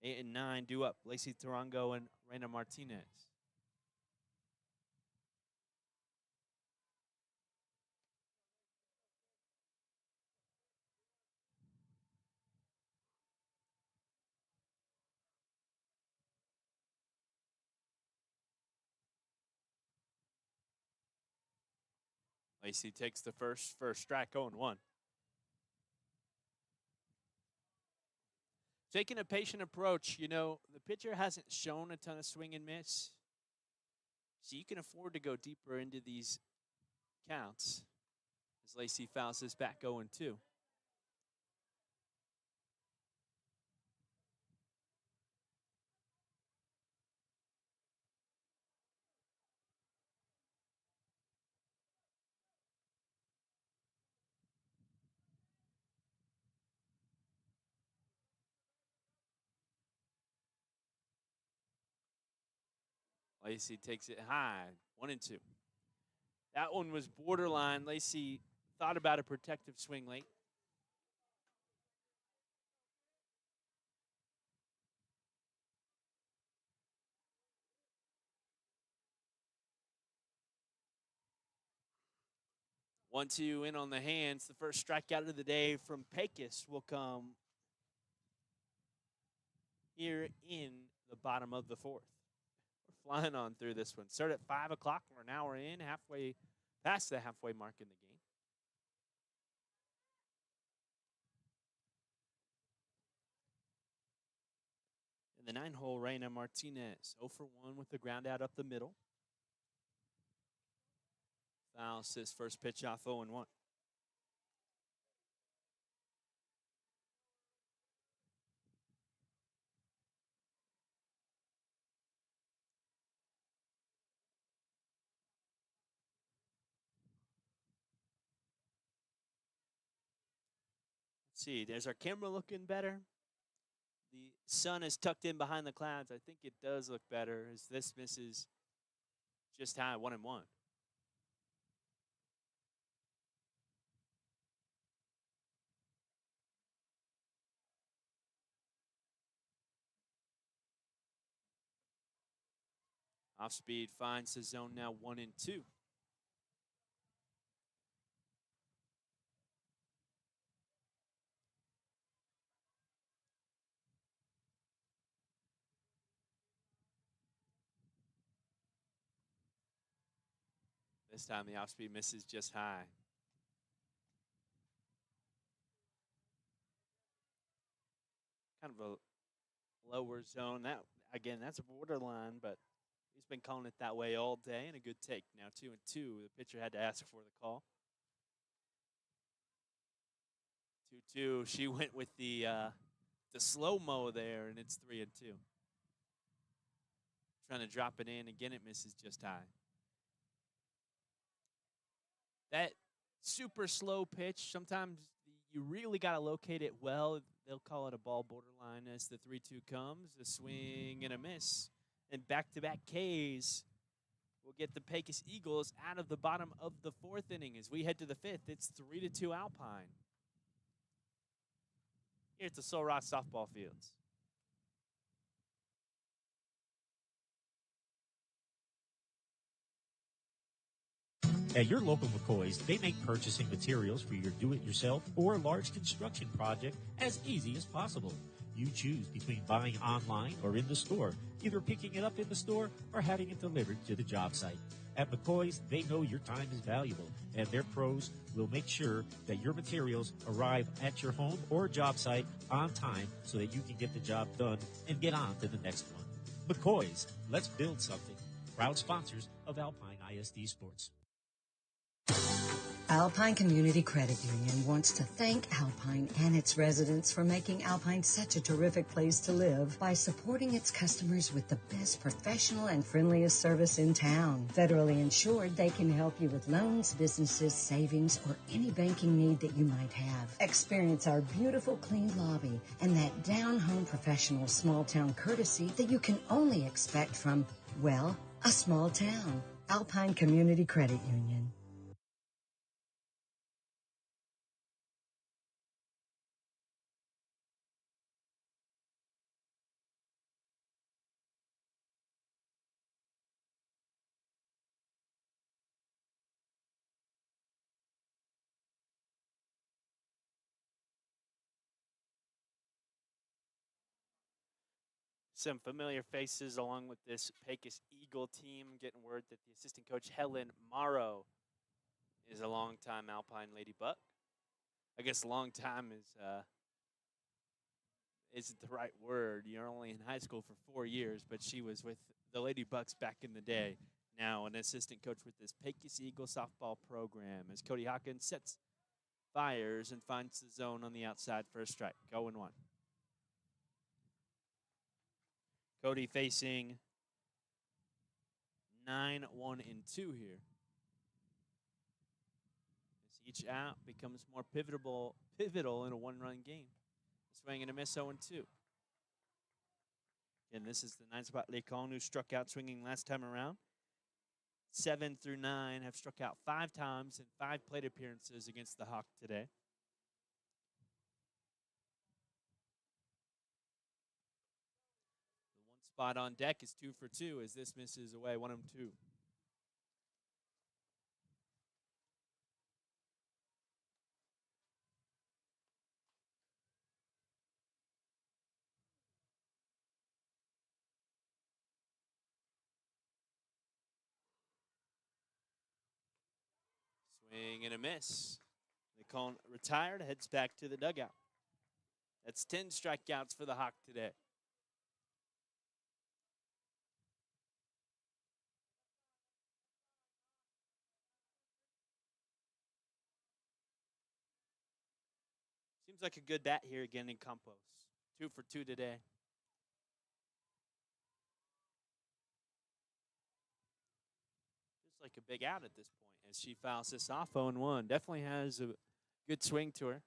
S1: 8 and 9 due up. Lacey Tarango and Reina Martinez. Lacey takes the first strike, 0-1. Taking a patient approach, you know, the pitcher hasn't shown a ton of swing and miss. So you can afford to go deeper into these counts as Lacey fouls this back 0-2. Lacey takes it high, 1-2. That one was borderline. Lacey thought about a protective swing late. One, two in on the hands. The first strikeout of the day from Pecos will come here in the bottom of the 4th. We're flying on through this one. Start at 5 o'clock. We're an hour in, halfway past the halfway mark in the game. In the 9-hole, Reina Martinez, 0 for 1 with the ground out up the middle. Fouls his first pitch off 0-1. Let's see, there's our camera looking better. The sun is tucked in behind the clouds. I think it does look better as this misses just high, 1-1. Off speed finds the zone now 1-2. This time the off speed misses just high. Kind of a lower zone. That again, that's a borderline, but he's been calling it that way all day, and a good take. Now 2-2. The pitcher had to ask for the call. 2-2. She went with the slow mo there, and it's 3-2. Trying to drop it in. Again, it misses just high. That super slow pitch, sometimes you really got to locate it well. They'll call it a ball borderline as the 3-2 comes. A swing and a miss. And back-to-back Ks will get the Pecos Eagles out of the bottom of the fourth inning. As we head to the fifth, it's 3-2 Alpine. Here at the Sul Ross softball fields.
S6: At your local McCoy's, they make purchasing materials for your do-it-yourself or large construction project as easy as possible. You choose between buying online or in the store, either picking it up in the store or having it delivered to the job site. At McCoy's, they know your time is valuable, and their pros will make sure that your materials arrive at your home or job site on time so that you can get the job done and get on to the next one. McCoy's, let's build something. Proud sponsors of Alpine ISD Sports.
S14: Alpine Community Credit Union wants to thank Alpine and its residents for making Alpine such a terrific place to live by supporting its customers with the best professional and friendliest service in town. Federally insured, they can help you with loans, businesses, savings, or any banking need that you might have. Experience our beautiful clean lobby and that down-home professional small-town courtesy that you can only expect from, well, a small town. Alpine Community Credit Union.
S1: Some familiar faces along with this Pecos Eagle team. Getting word that the assistant coach, Helen Morrow, is a longtime Alpine Lady Buck. I guess long time isn't the right word. You're only in high school for 4 years, but she was with the Lady Bucks back in the day. Now an assistant coach with this Pecos Eagle softball program as Cody Hawkins sets, fires, and finds the zone on the outside for a strike. 0-1. Cody facing 9-1-2 here. As each out becomes more pivotal in a one-run game. A swing and a miss, 0-2. And this is the 9-spot Lecon, who struck out swinging last time around. 7 through 9 have struck out 5 times in 5 plate appearances against the Hawk today. The one spot on deck is 2 for 2 as this misses away, 1-2. Swing and a miss. Lecon retired, heads back to the dugout. That's 10 strikeouts for the Hawk today. Seems like a good bat here again in Campos. 2 for 2 today. Just like a big out at this point as she fouls this off 0-1. Definitely has a good swing to her.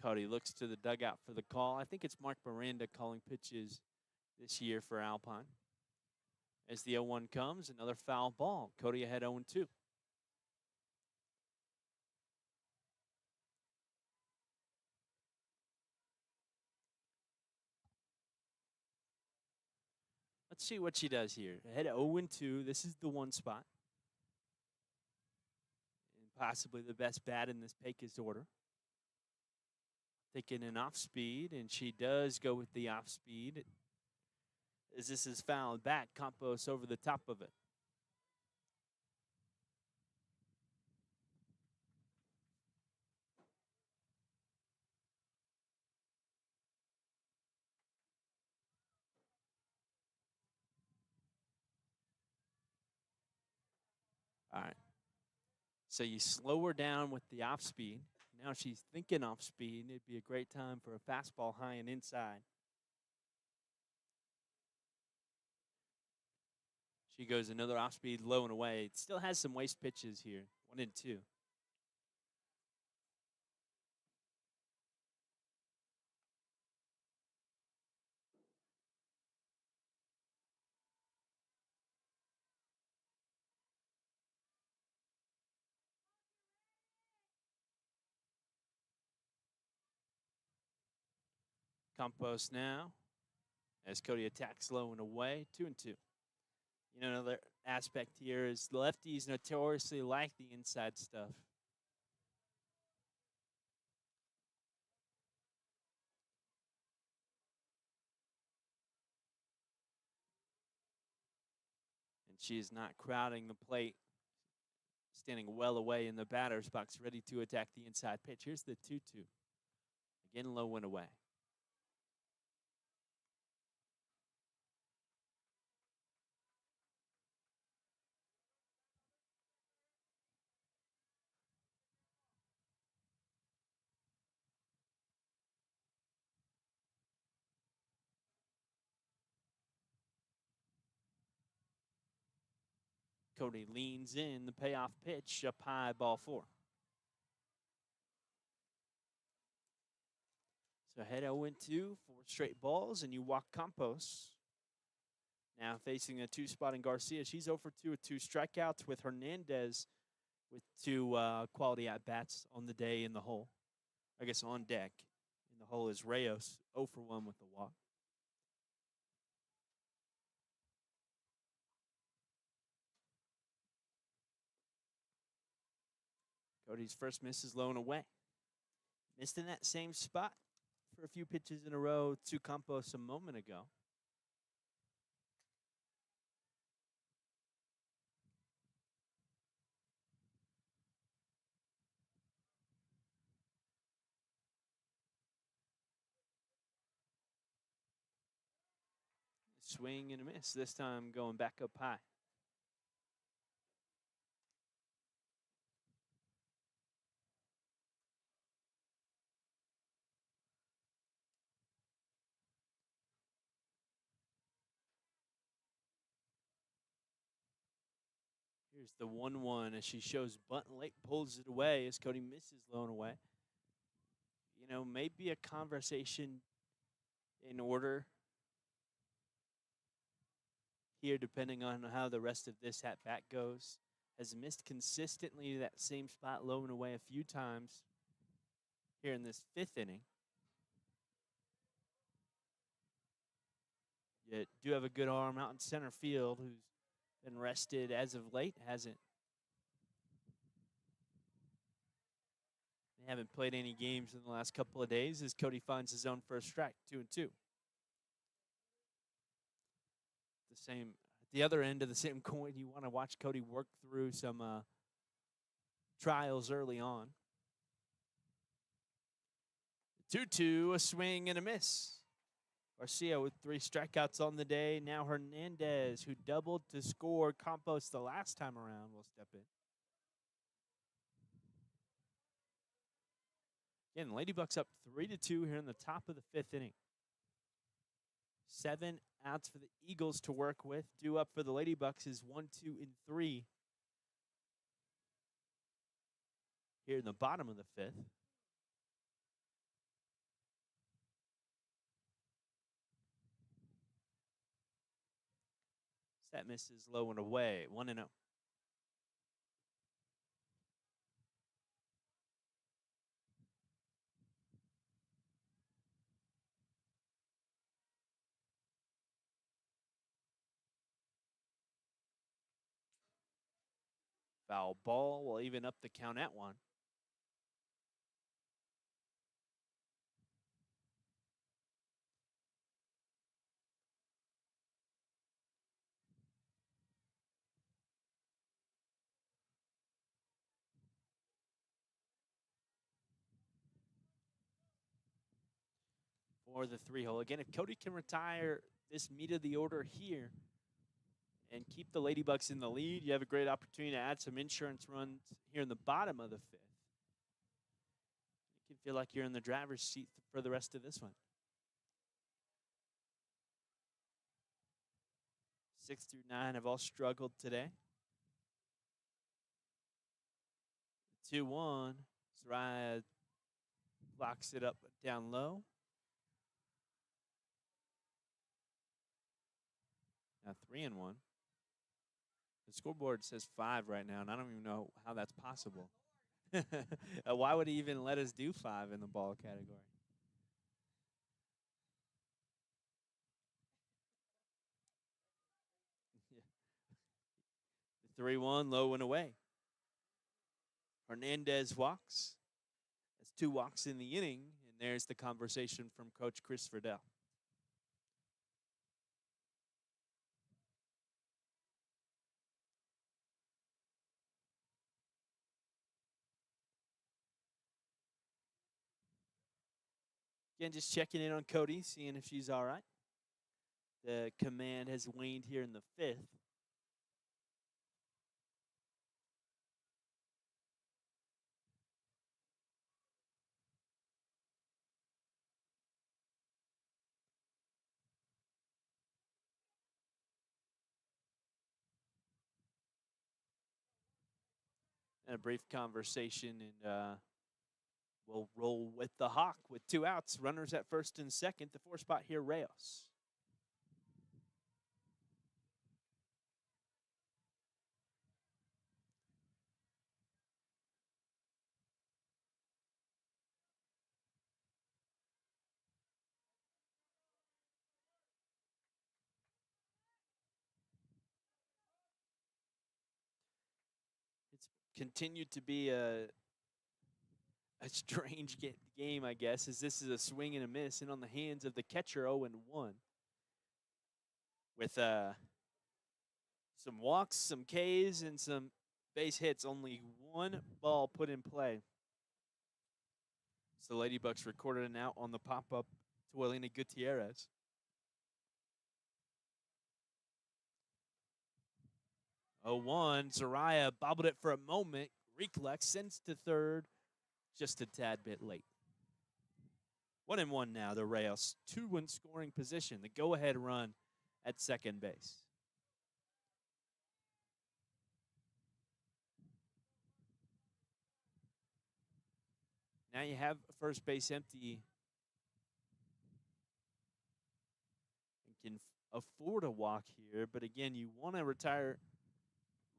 S1: Cody looks to the dugout for the call. I think it's Mark Miranda calling pitches this year for Alpine. As the 0-1 comes, another foul ball. Cody ahead 0-2. Let's see what she does here. Ahead 0-2. This is the one spot. And possibly the best bat in this Pecos order. Taking an off speed, and she does go with the off speed. As this is fouled back, Campos over the top of it. So you slow her down with the off speed. Now she's thinking off speed. It'd be a great time for a fastball high and inside. She goes another off speed, low and away. It still has some waste pitches here, 1-2. Campos now, as Cody attacks low and away, 2-2. You know, another aspect here is the lefties notoriously like the inside stuff. And she is not crowding the plate, standing well away in the batter's box, ready to attack the inside pitch. Here's the 2-2. Again, low and away. Cody leans in, the payoff pitch, up high, ball 4. So head 0-2, 4 straight balls, and you walk Campos. Now facing a 2-spot in Garcia. She's 0-2 with 2 strikeouts, with Hernandez with 2 quality at-bats on the day in the hole. I guess on deck. In the hole is Reyes, 0-1 with the walk. Cody's first miss is low and away. Missed in that same spot for a few pitches in a row to Campos a moment ago. Swing and a miss, this time going back up high. Here's the 1-1 as she shows bunt late, pulls it away as Cody misses low and away. You know, maybe a conversation in order here, depending on how the rest of this at-bat goes. Has missed consistently that same spot low and away a few times here in this 5th inning. You do have a good arm out in center field who's been rested as of late, hasn't. They haven't played any games in the last couple of days as Cody finds his own first strike, 2-2. The other end of the same coin, you want to watch Cody work through some trials early on. 2-2, a swing and a miss. Garcia with 3 strikeouts on the day. Now Hernandez, who doubled to score Campos the last time around, will step in. Again, Ladybucks up 3-2 here in the top of the 5th inning. 7 outs for the Eagles to work with. Due up for the Ladybucks is 1, 2, and 3 here in the bottom of the 5th. That misses low and away, 1-0. Foul ball will even up the count at 1. For the 3 hole. Again, if Cody can retire this meat of the order here and keep the Ladybucks in the lead. You have a great opportunity to add some insurance runs here in the bottom of the fifth. You can feel like you're in the driver's seat for the rest of this one. 6 through 9 have all struggled today. 2-1. Soraya locks it up down low. Now 3-1. The scoreboard says 5 right now, and I don't even know how that's possible. Why would he even let us do 5 in the ball category? The 3-1, low and away. Hernandez walks. That's 2 walks in the inning, and there's the conversation from Coach Chris Verdell. Again, just checking in on Cody, seeing if she's all right. The command has waned here in the 5th. And a brief conversation, and we'll roll with the Hawk with 2 outs. Runners at first and second. The 4 spot here, Reyes. It's continued to be a strange game, I guess, as this is a swing and a miss, and on the hands of the catcher, 0-1. With some walks, some Ks, and some base hits, only 1 ball put in play. So the Ladybucks recorded an out on the pop-up to Elena Gutierrez. Oh, 1. Soraya bobbled it for a moment. Recollects, sends to third, just a tad bit late. 1-1 now, the Reyes. 2 in scoring position. The go-ahead run at second base. Now you have first base empty and can afford a walk here. But again, you want to retire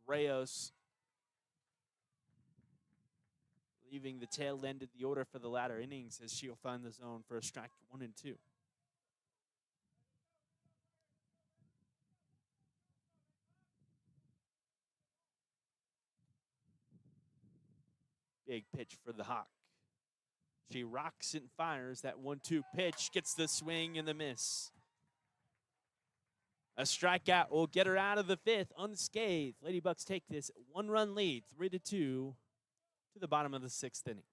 S1: Reyes, leaving the tail end of the order for the latter innings as she'll find the zone for a strike 1 and 2. Big pitch for the Hawk. She rocks and fires. That 1-2 pitch gets the swing and the miss. A strikeout will get her out of the 5th unscathed. Ladybucks take this 1-run lead, 3-2, to the bottom of the 6th inning.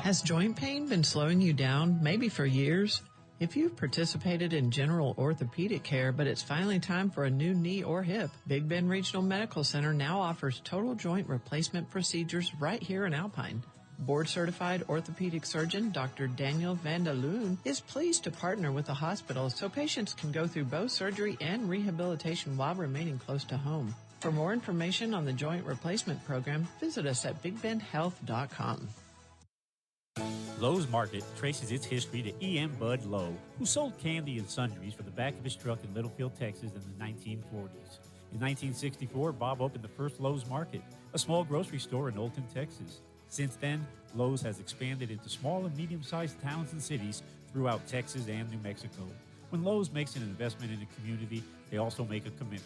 S16: Has joint pain been slowing you down, maybe for years? If you've participated in general orthopedic care, but it's finally time for a new knee or hip, Big Bend Regional Medical Center now offers total joint replacement procedures right here in Alpine. Board-certified orthopedic surgeon Dr. Daniel Vandaloon is pleased to partner with the hospital so patients can go through both surgery and rehabilitation while remaining close to home. For more information on the joint replacement program, visit us at bigbendhealth.com.
S6: Lowe's Market traces its history to E.M. Bud Lowe, who sold candy and sundries from the back of his truck in Littlefield, Texas in the 1940s. In 1964, Bob opened the first Lowe's Market, a small grocery store in Olton, Texas. Since then, Lowe's has expanded into small and medium-sized towns and cities throughout Texas and New Mexico. When Lowe's makes an investment in a community, they also make a commitment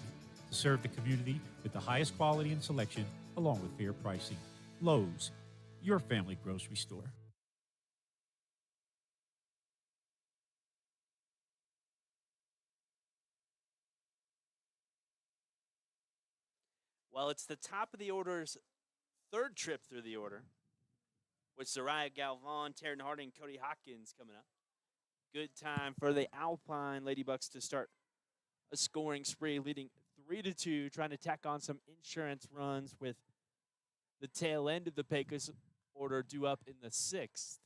S6: to serve the community with the highest quality and selection, along with fair pricing. Lowe's, your family grocery store.
S1: Well, it's the top of the order's 3rd trip through the order, with Soraya Galvan, Taryn Harding, Cody Hawkins coming up. Good time for the Alpine Ladybucks to start a scoring spree, leading 3-2, trying to tack on some insurance runs with the tail end of the Pecos order due up in the 6th.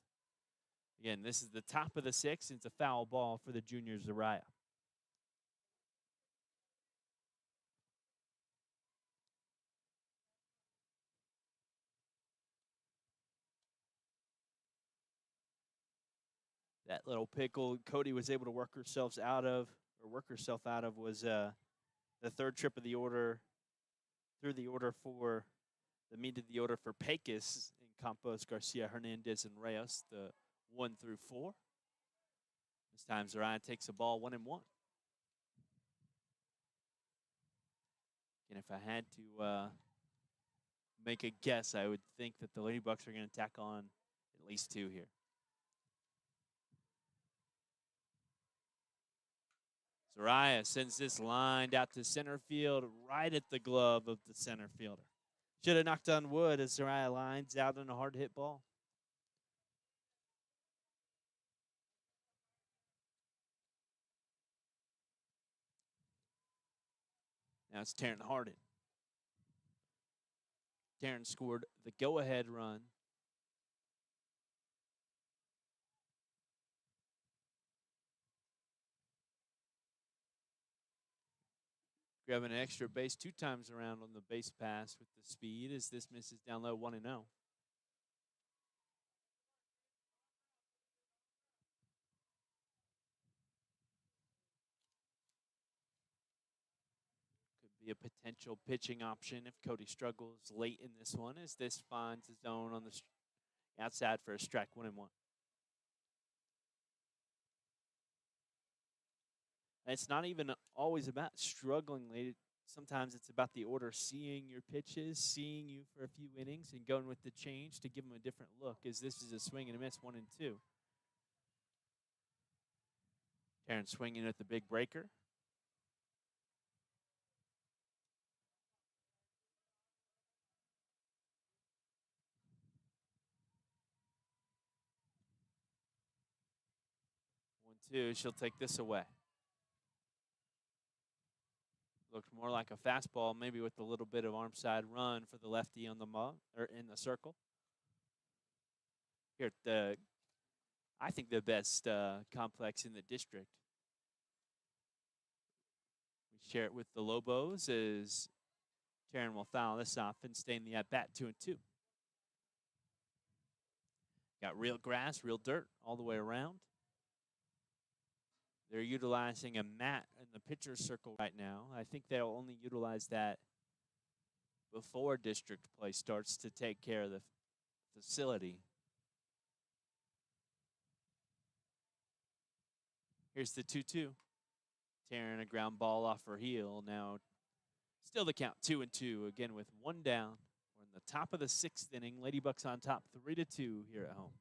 S1: Again, this is the top of the 6th. It's a foul ball for the junior Zariah. That little pickle Cody was able to work herself out of was the third trip of the order through the order for the meat of the order for Pecos in Campos, Garcia, Hernandez, and Reyes, the 1 through 4. This time Zariah takes the ball 1-1. And if I had to make a guess, I would think that the Ladybucks are going to tack on at least 2 here. Zariah sends this lined out to center field, right at the glove of the center fielder. Should have knocked on wood as Zariah lines out on a hard hit ball. Now it's Taryn Harden. Taryn scored the go-ahead run. Grabbing an extra base 2 times around on the base pass with the speed as this misses down low 1-0. Could be a potential pitching option if Cody struggles late in this one as this finds his zone on the outside for a strike 1-1. It's not even always about struggling late. Sometimes it's about the order seeing your pitches, seeing you for a few innings, and going with the change to give them a different look, as this is a swing and a miss 1-2. Taryn swinging at the big breaker. She'll take this away. Looked more like a fastball, maybe with a little bit of arm side run for the lefty on the mug or in the circle. Here at I think the best complex in the district. We share it with the Lobos as Taryn will foul this off and stay in the at bat 2-2. Got real grass, real dirt all the way around. They're utilizing a mat in the pitcher's circle right now. I think they'll only utilize that before district play starts to take care of the facility. Here's the 2-2. Tearing a ground ball off her heel. Now, still the count 2-2. Again with 1 down. We're in the top of the 6th inning. Ladybucks on top 3-2 here at home.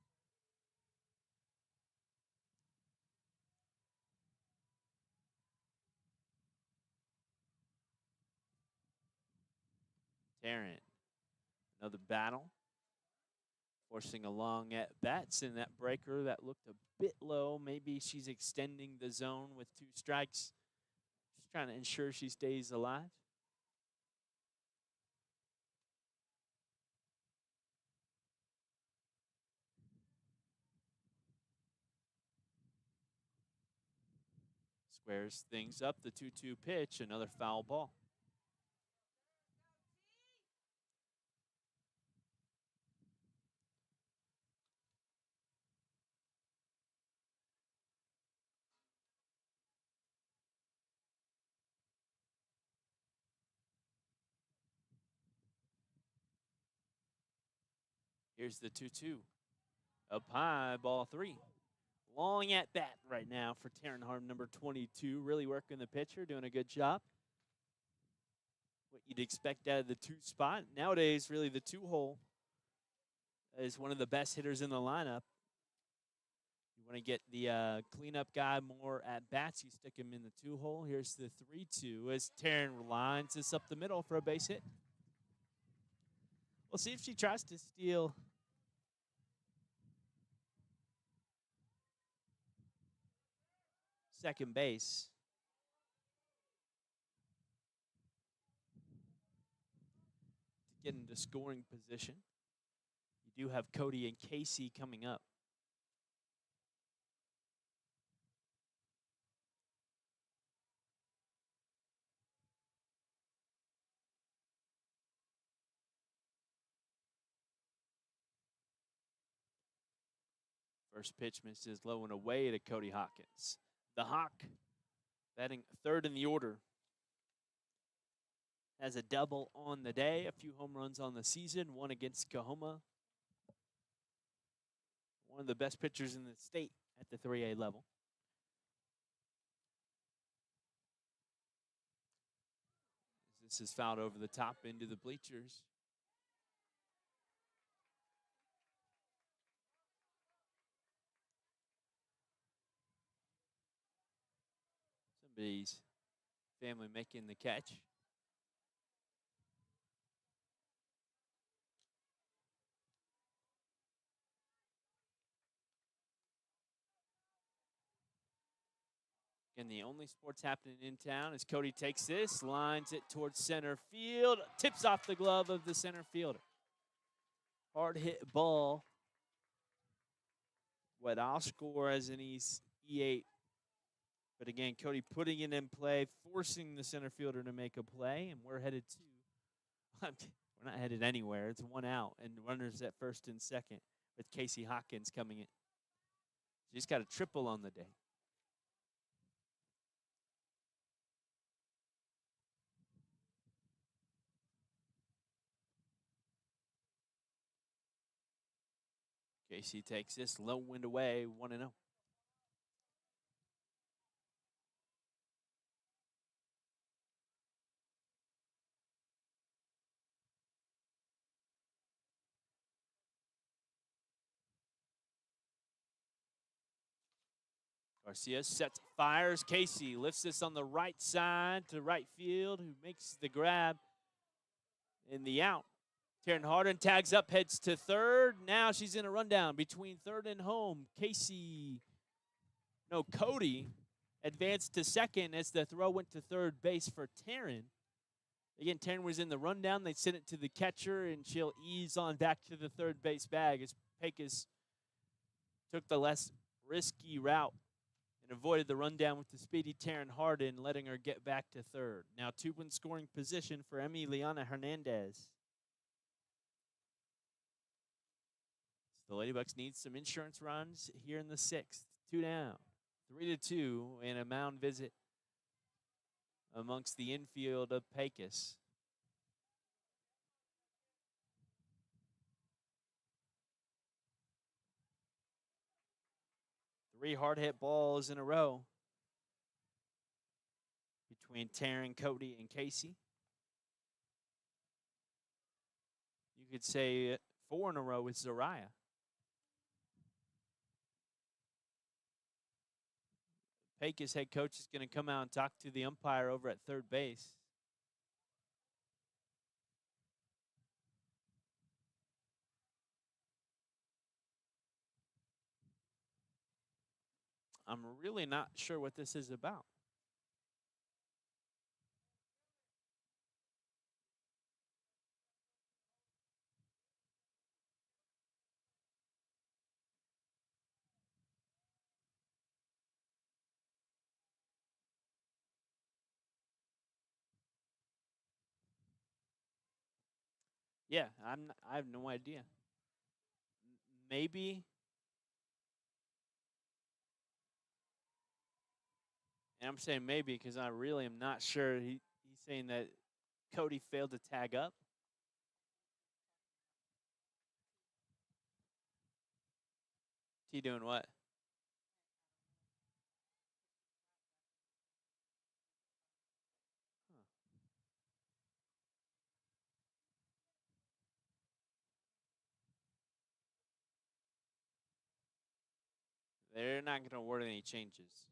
S1: Taryn, another battle. Forcing a long at bats in that breaker that looked a bit low. Maybe she's extending the zone with 2 strikes. Just trying to ensure she stays alive. Squares things up, the 2-2 pitch, another foul ball. Here's the 2-2. Up high, ball 3. Long at bat right now for Taryn Harden, number 22. Really working the pitcher, doing a good job. What you'd expect out of the 2 spot. Nowadays, really the 2-hole is one of the best hitters in the lineup. You want to get the cleanup guy more at bats, you stick him in the 2-hole. Here's the 3-2 as Taryn lines this up the middle for a base hit. We'll see if she tries to steal. second base. To get into scoring position, you do have Cody and Casey coming up. First pitch misses low and away to Cody Hawkins. The Hawk, batting third in the order, has a double on the day, a few home runs on the season, one against Kahoma. One of the best pitchers in the state at the 3A level. This is fouled over the top into the bleachers. Somebody's family making the catch. And the only sports happening in town is Cody takes this, lines it towards center field, tips off the glove of the center fielder. Hard hit ball. What I'll score as an E8. But again, Cody putting it in play, forcing the center fielder to make a play, and we're headed to, we're not headed anywhere. It's one out, and runners at first and second with Casey Hawkins coming in. She's got a triple on the day. Casey takes this, low wind away, 1-0. Garcia sets, fires. Casey lifts this on the right side to right field, who makes the grab in the out. Taryn Harden tags up, heads to third. Now she's in a rundown between third and home. Cody advanced to second as the throw went to third base for Taryn. Again, Taryn was in the rundown. They sent it to the catcher, and she'll ease on back to the third base bag as Pecos took the less risky route and avoided the rundown with the speedy Taryn Harden, letting her get back to third. Now 2-1 scoring position for Emiliana Hernandez. The Ladybucks need some insurance runs here in the sixth. 2 down, 3-2, and a mound visit amongst the infield of Pecos. Three hard hit balls in a row between Taryn, Cody, and Casey. You could say 4 in a row with Zariah. Pecos head coach is going to come out and talk to the umpire over at third base. I'm really not sure what this is about. Yeah, I have no idea. Maybe. And I'm saying maybe because I really am not sure. He's saying that Cody failed to tag up. T doing what? They're not going to award any changes.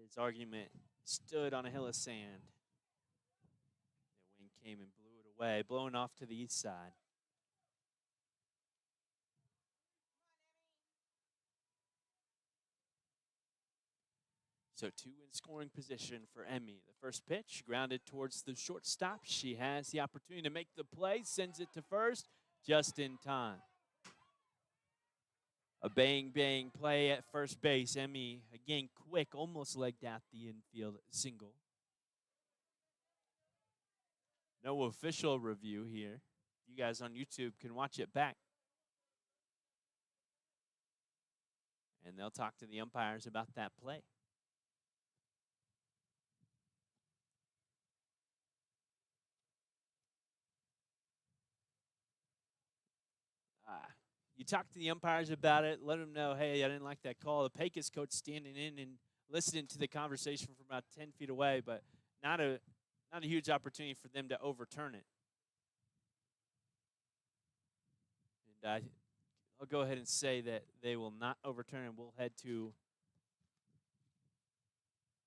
S1: His argument stood on a hill of sand. The wind came and blew it away, blowing off to the east side. So 2 in scoring position for Emmy. The first pitch grounded towards the shortstop. She has the opportunity to make the play, sends it to first just in time. A bang play at first base. Emmy, again, quick, almost legged out the infield single. No official review here. You guys on YouTube can watch it back. And they'll talk to the umpires about that play. You talk to the umpires about it, let them know, hey, I didn't like that call. The Pecos coach standing in and listening to the conversation from about 10 feet away, but not a huge opportunity for them to overturn it. And I'll go ahead and say that they will not overturn it. We'll head to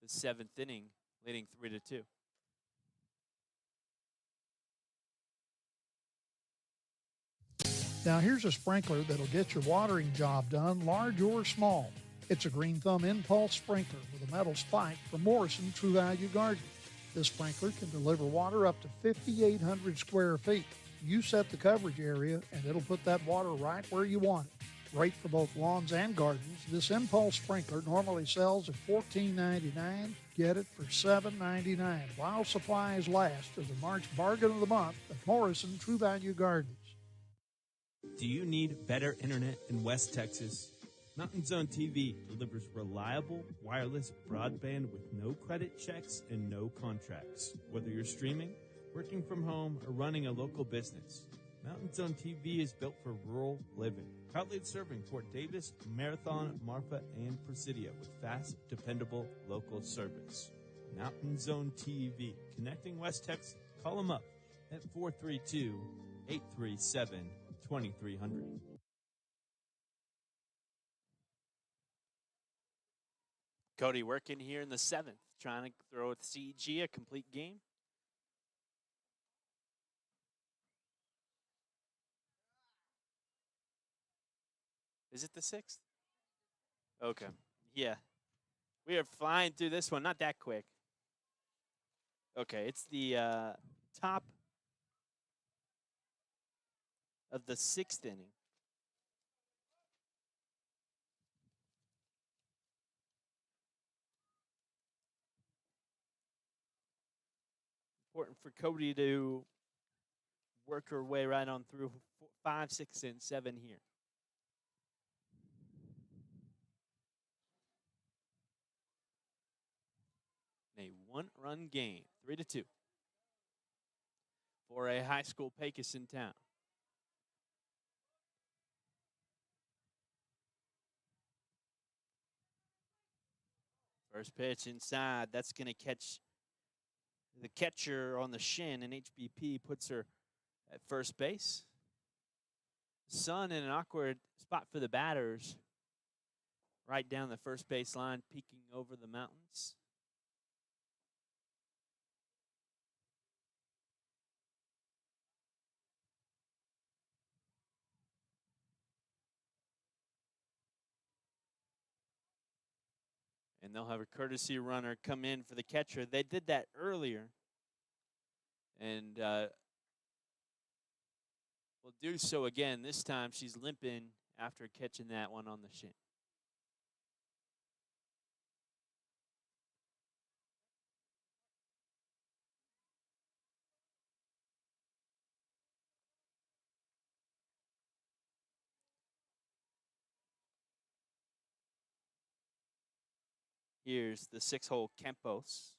S1: the 7th inning, leading 3-2.
S7: Now here's a sprinkler that'll get your watering job done, large or small. It's a Green Thumb Impulse Sprinkler with a metal spike from Morrison True Value Garden. This sprinkler can deliver water up to 5,800 square feet. You set the coverage area and it'll put that water right where you want it. Great for both lawns and gardens, this Impulse Sprinkler normally sells at $14.99. Get it for $7.99 while supplies last as the March bargain of the month at Morrison True Value Gardens.
S8: Do you need better internet in West Texas? Mountain Zone TV delivers reliable wireless broadband with no credit checks and no contracts. Whether you're streaming, working from home, or running a local business, Mountain Zone TV is built for rural living. Proudly serving Fort Davis, Marathon, Marfa, and Presidio with fast, dependable local service. Mountain Zone TV, connecting West Texas. Call them up at 432-837-2300.
S1: Cody working here in the 7th, trying to throw with CG a complete game. Is it the 6th? Okay. Yeah. We are flying through this one. Not that quick. Okay, it's the top of the 6th inning. Important for Cody to work her way right on through 5, 6, and 7 here. A 1-run game, 3-2, for a high school Pecos in town. First pitch inside. That's going to catch the catcher on the shin, and HBP puts her at first base. Sun in an awkward spot for the batters, right down the first base line, peeking over the mountains. And they'll have a courtesy runner come in for the catcher. They did that earlier. And will do so again. This time she's limping after catching that one on the shin. Here's the 6-hole Campos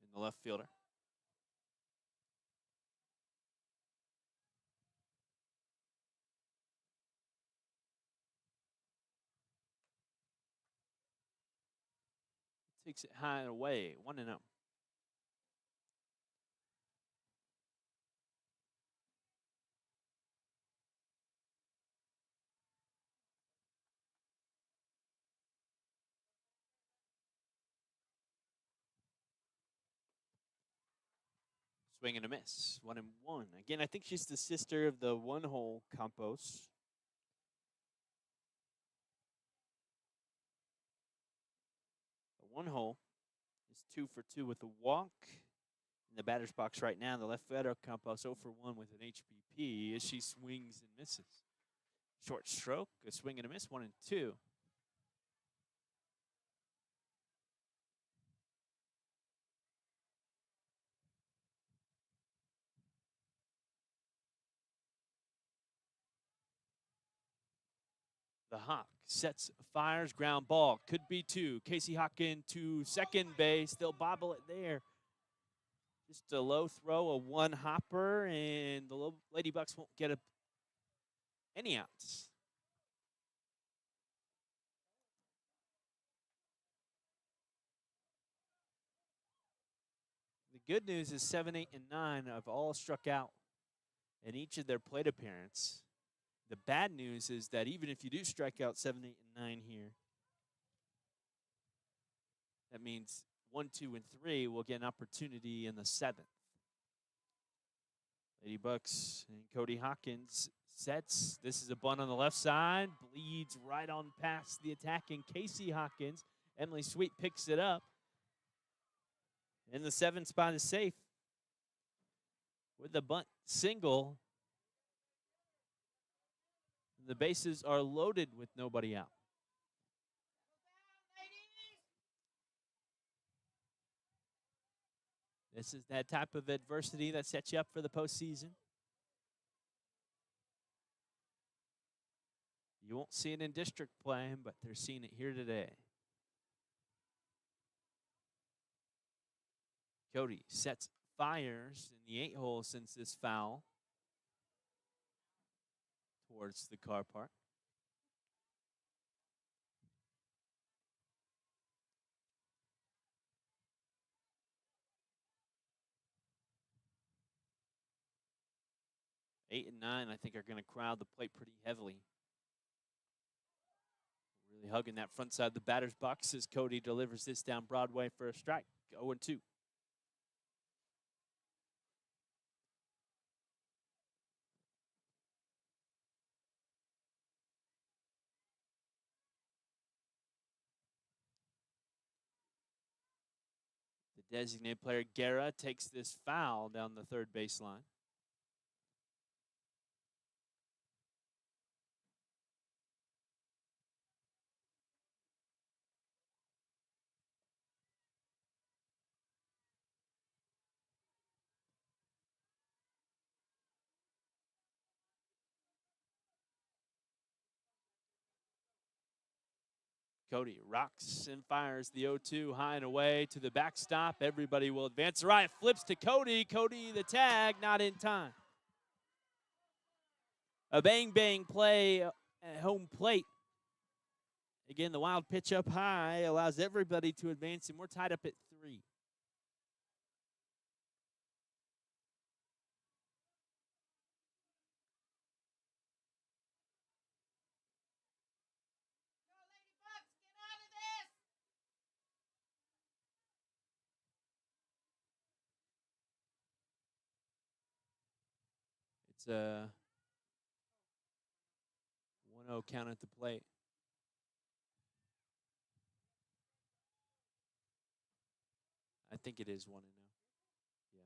S1: in the left fielder. Takes it high and away, 1-0. Swing and a miss, 1-1. Again, I think she's the sister of the 1-hole Campos. One hole is 2 for 2 with a walk. In the batter's box right now, the left fielder Campos 0 for 1 with an HBP as she swings and misses. Short stroke, a swing and a miss, 1 and 2. The Hawk sets, fires, ground ball. Could be 2. Casey Hawkin to second base. They'll bobble it there. Just a low throw, a one hopper, and the Lady Bucks won't get any outs. The good news is 7, 8, and 9 have all struck out in each of their plate appearance. The bad news is that even if you do strike out 7, 8, and 9 here, that means 1, 2, and 3 will get an opportunity in the 7th. Lady Bucks and Cody Hawkins sets. This is a bunt on the left side. Bleeds right on past the attacking Casey Hawkins. Emily Sweet picks it up. And the 7th spot is safe with the bunt single. The bases are loaded with nobody out. This is that type of adversity that sets you up for the postseason. You won't see it in district play, but they're seeing it here today. Cody sets, fires in the 8 hole since this foul towards the car park. Eight and 9, I think, are going to crowd the plate pretty heavily. Really hugging that front side of the batter's box as Cody delivers this down Broadway for a strike. 0-2. The designated player, Guerra, takes this foul down the third baseline. Cody rocks and fires the 0-2 high and away to the backstop. Everybody will advance. Right, flips to Cody. Cody, the tag, not in time. A bang-bang play at home plate. Again, the wild pitch up high allows everybody to advance, and we're tied up at 3. It's a 1-0 count at the plate. I think it is 1-0. Yeah.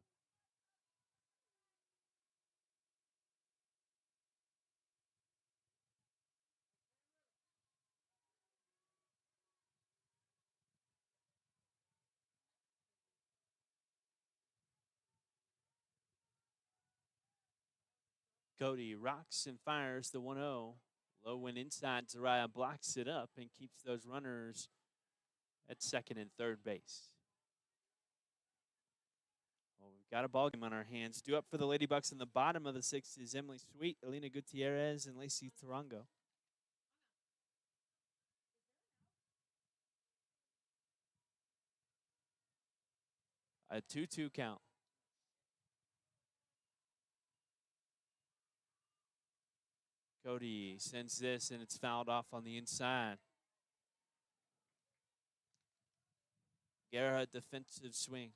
S1: Cody rocks and fires the 1-0. Low went inside. Zariah blocks it up and keeps those runners at second and third base. Well, we've got a ball game on our hands. Due up for the Lady Bucks in the bottom of the 6th is Emily Sweet, Elena Gutierrez, and Lacey Tarango. A 2-2 count. Cody sends this, and it's fouled off on the inside. Guerra, defensive swing.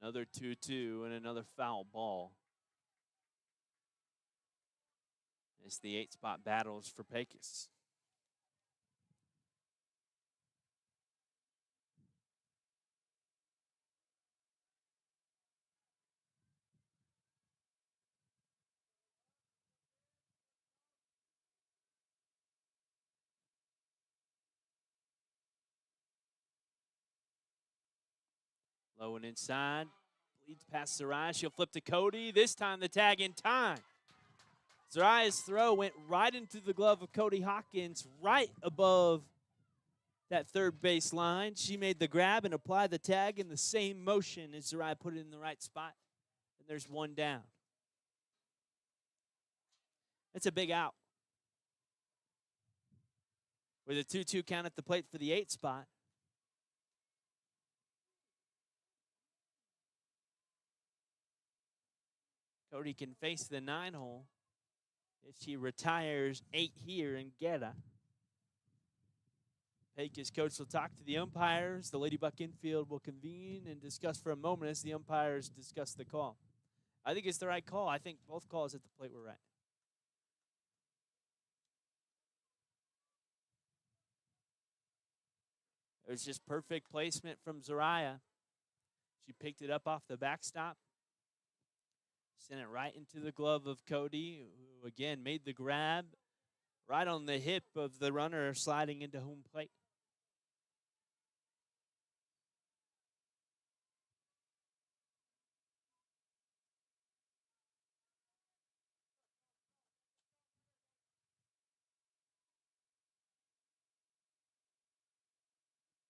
S1: Another 2-2 and another foul ball. It's the 8-spot battles for Pecos. Low and inside. Leads past Zariah. She'll flip to Cody. This time the tag in time. Zariah's throw went right into the glove of Cody Hawkins, right above that third base line. She made the grab and applied the tag in the same motion as Zariah put it in the right spot. And there's one down. That's a big out. With a 2-2 count at the plate for the 8 spot. Cody can face the 9 hole if she retires 8 here in Guerra. Pecos coach will talk to the umpires. The Lady Buck infield will convene and discuss for a moment as the umpires discuss the call. I think it's the right call. I think both calls at the plate were right. It was just perfect placement from Zariah. She picked it up off the backstop. Sent it right into the glove of Cody, who again made the grab right on the hip of the runner sliding into home plate.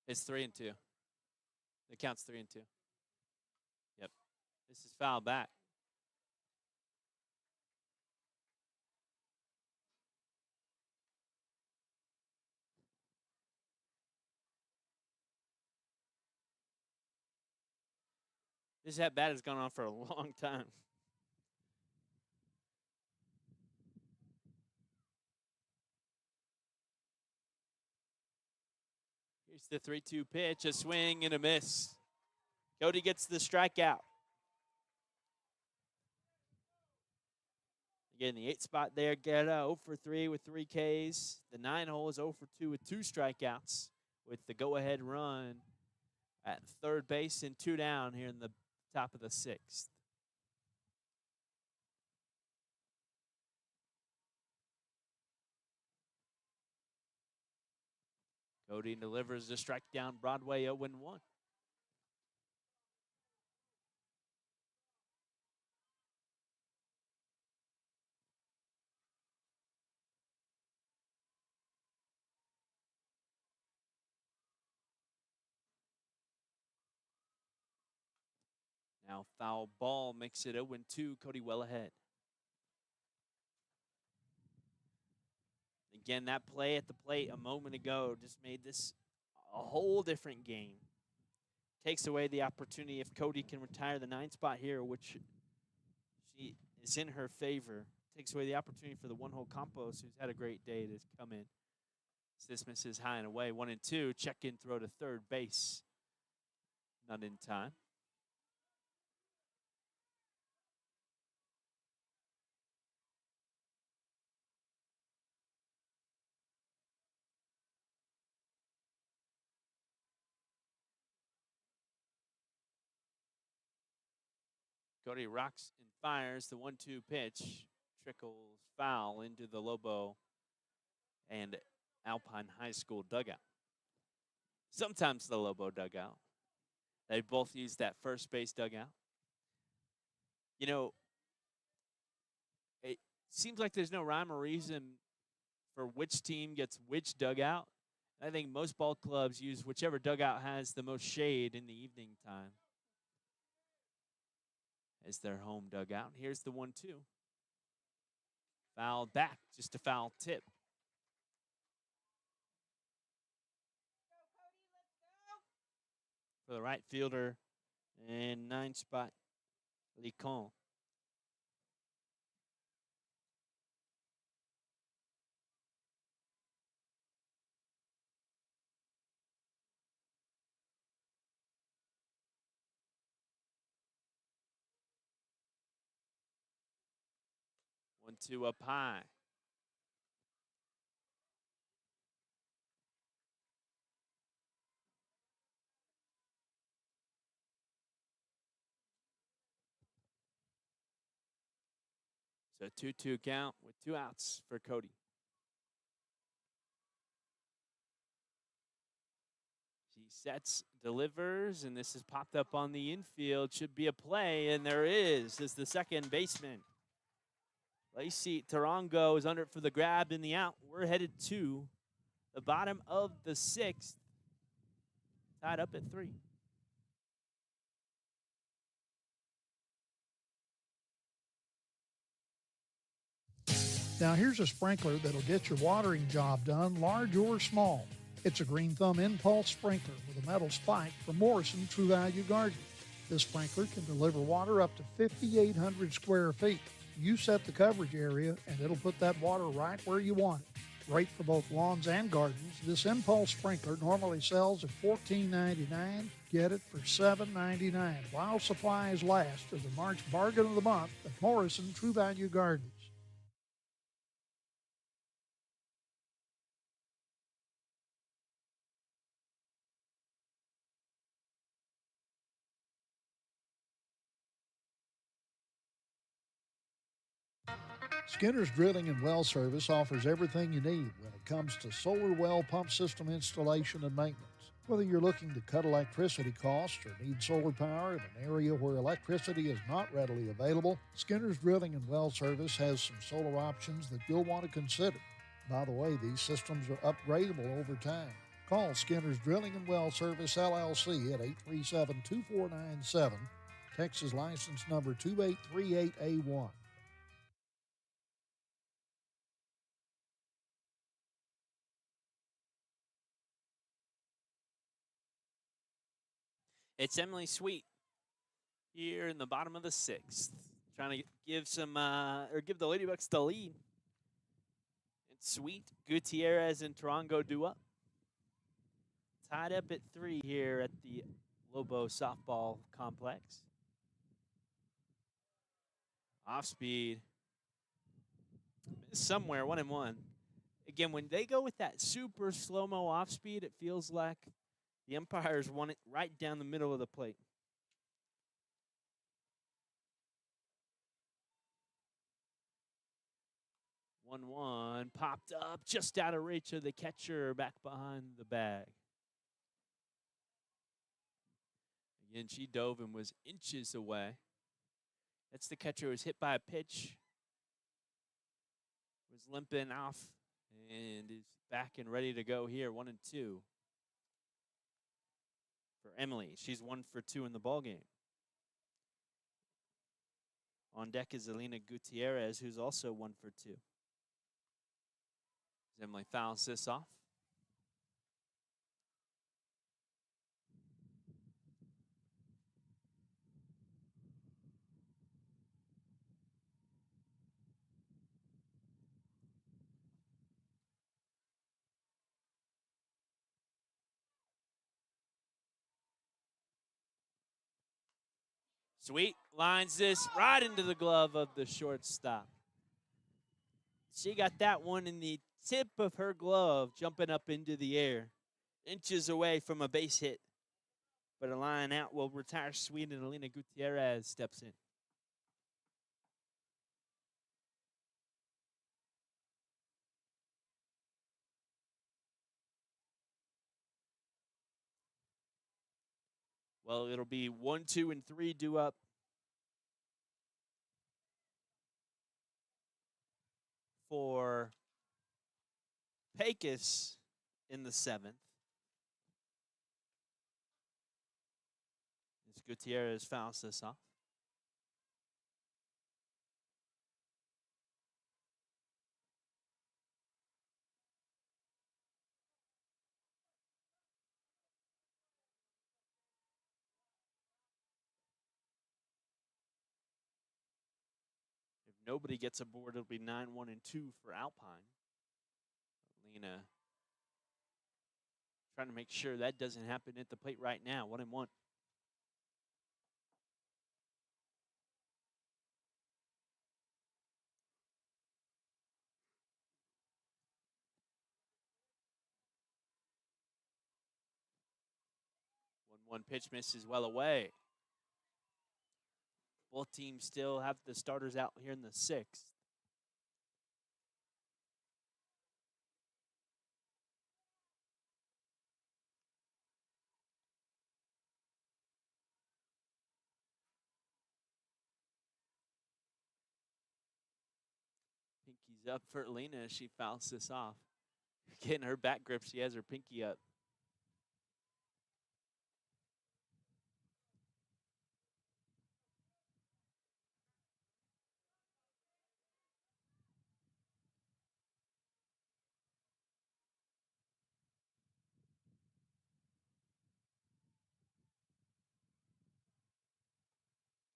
S1: It's 3-2. The count's 3-2. Yep. This is foul back. This at bat has gone on for a long time. Here's the 3-2 pitch, a swing and a miss. Cody gets the strikeout. Again, the 8 spot there, Guerra 0 for 3 with 3 Ks. The 9 hole is 0 for 2 with 2 strikeouts, with the go-ahead run at third base and 2 down here in the top of the 6th. Cody delivers the strike down Broadway 0-1. Now foul ball makes it 0-2. Cody well ahead. Again, that play at the plate a moment ago just made this a whole different game. Takes away the opportunity if Cody can retire the 9 spot here, which she is in her favor. Takes away the opportunity for the 1-hole Campos, who's had a great day, to come in. This misses high and away. 1-2. Check in throw to third base. Not in time. Cody rocks and fires the 1-2 pitch. Trickles foul into the Lobo and Alpine High School dugout. Sometimes the Lobo dugout. They both use that first base dugout. You know, it seems like there's no rhyme or reason for which team gets which dugout. I think most ball clubs use whichever dugout has the most shade in the evening time as their home dugout. Here's the 1-2. Fouled back, just a foul tip. For the right fielder and 9 spot, Licon. 1-2 up high. So 2-2 count with 2 outs for Cody. She sets, delivers, and this is popped up on the infield. Should be a play, and there is the second baseman. Lacey Tarango is under it for the grab in the out. We're headed to the bottom of the 6th, tied up at 3.
S7: Now here's a sprinkler that'll get your watering job done, large or small. It's a Green Thumb Impulse Sprinkler with a metal spike from Morrison True Value Garden. This sprinkler can deliver water up to 5,800 square feet. You set the coverage area and it'll put that water right where you want it. Great for both lawns and gardens, this Impulse Sprinkler normally sells at $14.99. Get it for $7.99 while supplies last as the March bargain of the month at Morrison True Value Gardens. Skinner's Drilling and Well Service offers everything you need when it comes to solar well pump system installation and maintenance. Whether you're looking to cut electricity costs or need solar power in an area where electricity is not readily available, Skinner's Drilling and Well Service has some solar options that you'll want to consider. By the way, these systems are upgradable over time. Call Skinner's Drilling and Well Service, LLC at 837-2497, Texas license number 2838A1.
S1: It's Emily Sweet here in the bottom of the 6th, trying to give give the Ladybucks the lead. It's Sweet, Gutierrez, and Tarango do up. Tied up at 3 here at the Lobo Softball Complex. Off speed, somewhere 1-1. Again, when they go with that super slow-mo off speed, it feels like the umpires want it right down the middle of the plate. One popped up just out of reach of the catcher back behind the bag. Again, she dove and was inches away. That's the catcher who was hit by a pitch, was limping off, and is back and ready to go here. 1-2 for Emily. She's 1 for 2 in the ballgame. On deck is Elena Gutierrez, who's also 1 for 2. As Emily fouls this off. Sweet lines this right into the glove of the shortstop. She got that one in the tip of her glove, jumping up into the air, inches away from a base hit. But a line out will retire Sweet, and Elena Gutierrez steps in. Well, it'll be 1, 2, and 3 due up for Pecos in the 7th. As Gutierrez fouls this off. If nobody gets aboard, it'll be 9, 1, and 2 for Alpine. Lena trying to make sure that doesn't happen at the plate right now. 1-1. One pitch misses well away. Both teams still have the starters out here in the sixth. Pinky's up for Lena as she fouls this off. Getting her back grip, she has her pinky up.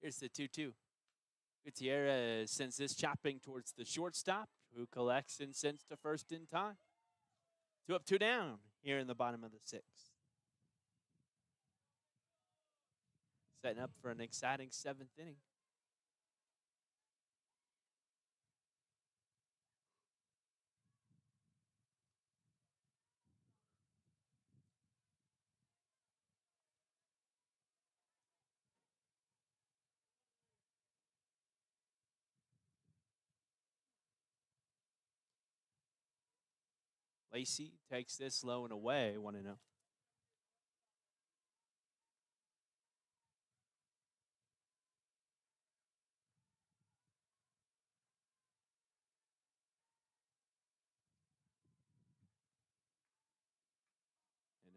S1: Here's the 2-2. Gutierrez sends this chopping towards the shortstop, who collects and sends to first in time. 2 up, 2 down here in the bottom of the sixth. Setting up for an exciting seventh inning. Lacey takes this low and away, 1-0. And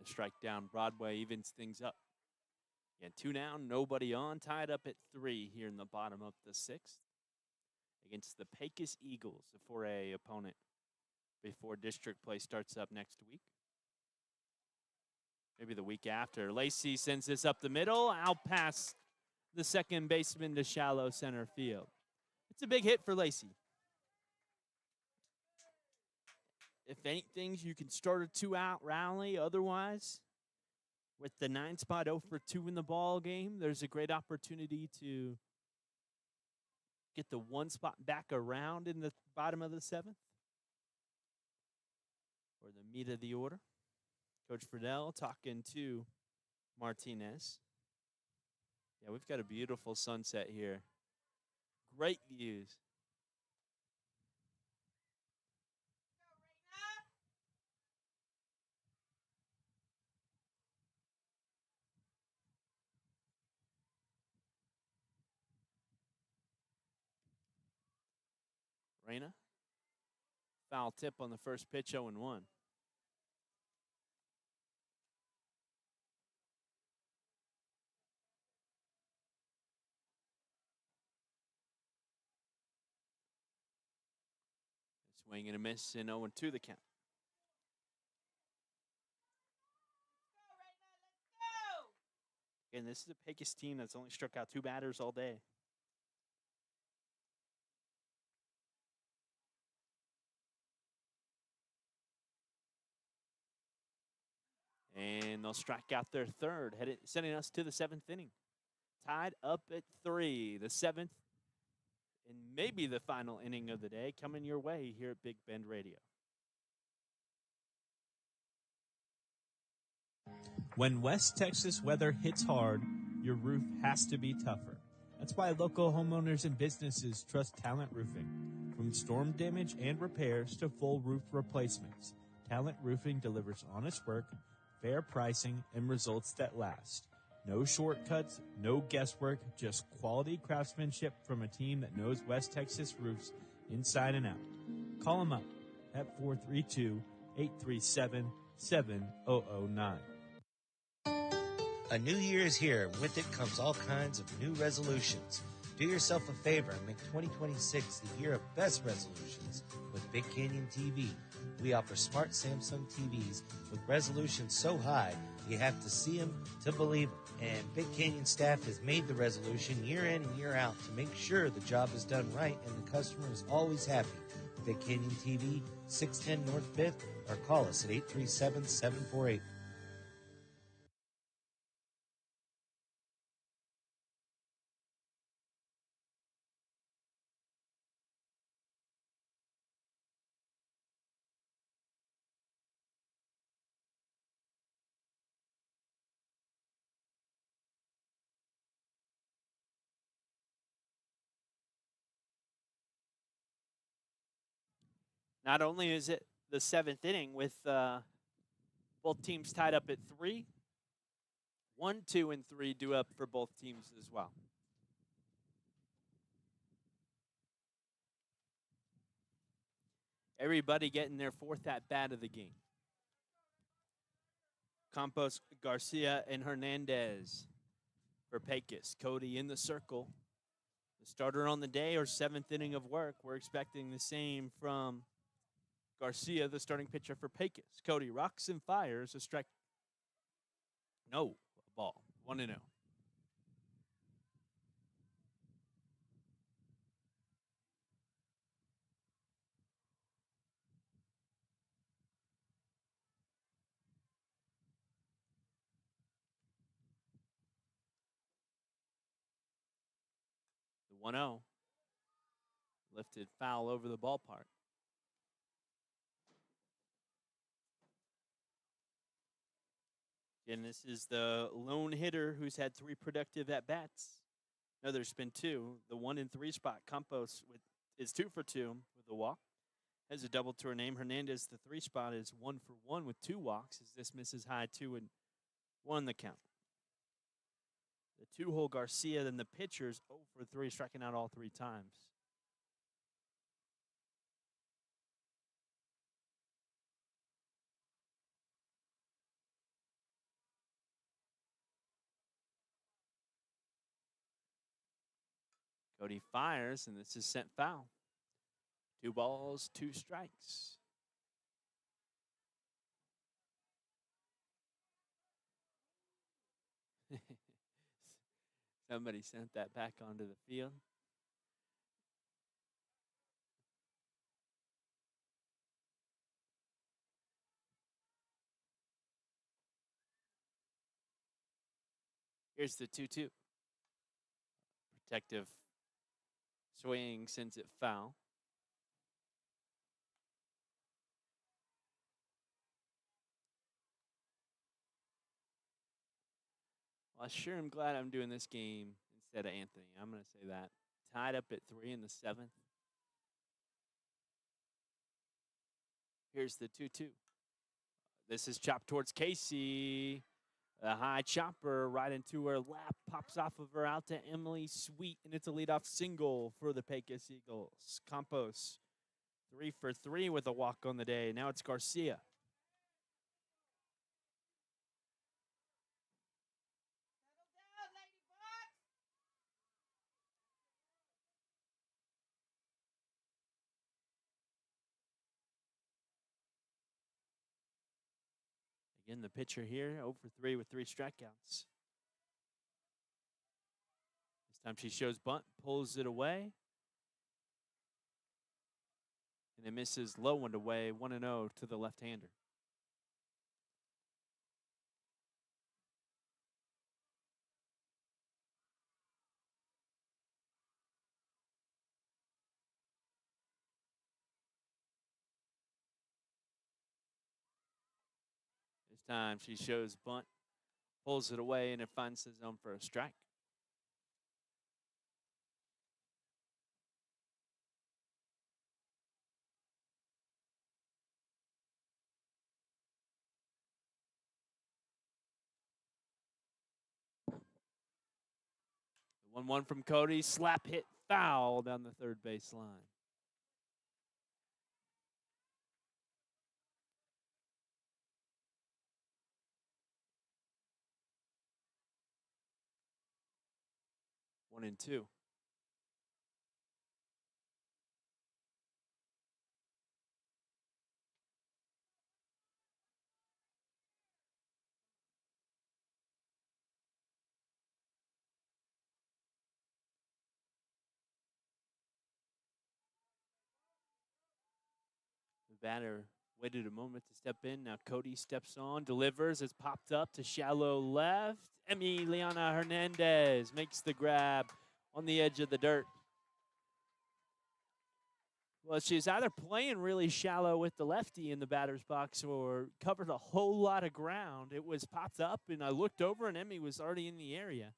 S1: a strike down Broadway evens things up. And 2 down, nobody on, tied up at 3 here in the bottom of the sixth against the Pecos Eagles, a 4A opponent before district play starts up next week. Maybe the week after. Lacey sends this up the middle, out past the second baseman to shallow center field. It's a big hit for Lacey. If anything, you can start a 2-out rally. Otherwise, with the 9 spot 0 for 2 in the ball game, there's a great opportunity to get the 1 spot back around in the bottom of the 7th, or the meat of the order. Coach Friedel talking to Martinez. Yeah, we've got a beautiful sunset here. Great views. Reyna. Foul tip on the first pitch, 0-1. Swing and a miss, and 0-2 the count. And this is a Pecos team that's only struck out 2 batters all day. And they'll strike out their third, sending us to the 7th inning. Tied up at 3, the 7th, and maybe the final inning of the day coming your way here at Big Bend Radio.
S8: When West Texas weather hits hard, your roof has to be tougher. That's why local homeowners and businesses trust Talent Roofing. From storm damage and repairs to full roof replacements, Talent Roofing delivers honest work, fair pricing, and results that last. No shortcuts, no guesswork, just quality craftsmanship from a team that knows West Texas roofs inside and out. Call them up at 432-837-7009.
S9: A new year is here, and with it comes all kinds of new resolutions. Do yourself a favor and make 2026 the year of best resolutions with Big Canyon TV. We offer smart Samsung TVs with resolutions so high you have to see them to believe them. And Big Canyon staff has made the resolution year in and year out to make sure the job is done right and the customer is always happy. Big Canyon TV, 610 North 5th, or call us at 837-748.
S1: Not only is it the 7th inning with both teams tied up at 3, 1, 2, and 3 due up for both teams as well. Everybody getting their 4th at-bat of the game. Campos, Garcia, and Hernandez for Pecos. Cody in the circle. The starter on the day or 7th inning of work. We're expecting the same from Garcia, the starting pitcher for Pecos. Cody rocks and fires a strike. No, a ball. 1-0. The 1-0. Lifted foul over the ballpark. And this is the lone hitter who's had 3 productive at-bats. No, there's been 2. The 1 and 3 spot, Campos is 2 for 2 with a walk. Has a double to her name. Hernandez, the 3 spot, is 1 for 1 with 2 walks as this misses high 2-1 the count. The 2-hole Garcia, then the pitcher's 0 for 3, striking out all 3 times. Cody fires, and this is sent foul. 2 balls, 2 strikes. Somebody sent that back onto the field. Here's the 2-2. Protective swing sends it foul. Well, I sure am glad I'm doing this game instead of Anthony. I'm going to say that. Tied up at 3 in the 7th. Here's the 2-2. This is chopped towards Casey. A high chopper right into her lap. Pops off of her out to Emily Sweet, and it's a leadoff single for the Pecos Eagles. Campos, 3 for 3 with a walk on the day. Now it's Garcia. Again, the pitcher here, 0 for 3 with 3 strikeouts. This time she shows bunt, pulls it away. And it misses low and away, 1-0 to the left-hander. This time she shows bunt, pulls it away, and it finds the zone for a strike. The 1-1 from Cody, slap hit foul down the third base line. One and two. The batter waited a moment to step in. Now Cody steps on, delivers. It's popped up to shallow left. Emiliana Hernandez makes the grab on the edge of the dirt. Well, she's either playing really shallow with the lefty in the batter's box or covered a whole lot of ground. It was popped up, and I looked over, and Emmy was already in the area.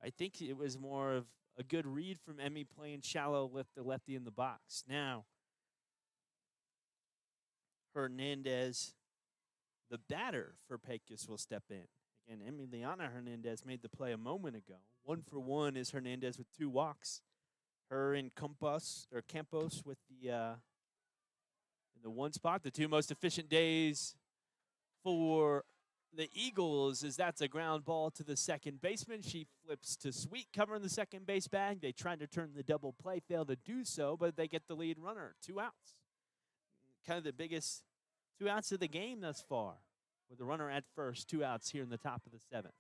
S1: I think it was more of a good read from Emmy playing shallow with the lefty in the box. Now, Hernandez, the batter for Pecos, will step in. Again, Emiliana Hernandez made the play a moment ago. 1-for-1 is Hernandez with 2 walks. Her and Campos with the in the 1 spot. The 2 most efficient days for the Eagles is that's a ground ball to the second baseman. She flips to Sweet covering the second base bag. They tried to turn the double play, failed to do so, but they get the lead runner. 2 outs. Kind of the biggest 2 outs of the game thus far, with the runner at first. 2 outs here in the top of the 7th.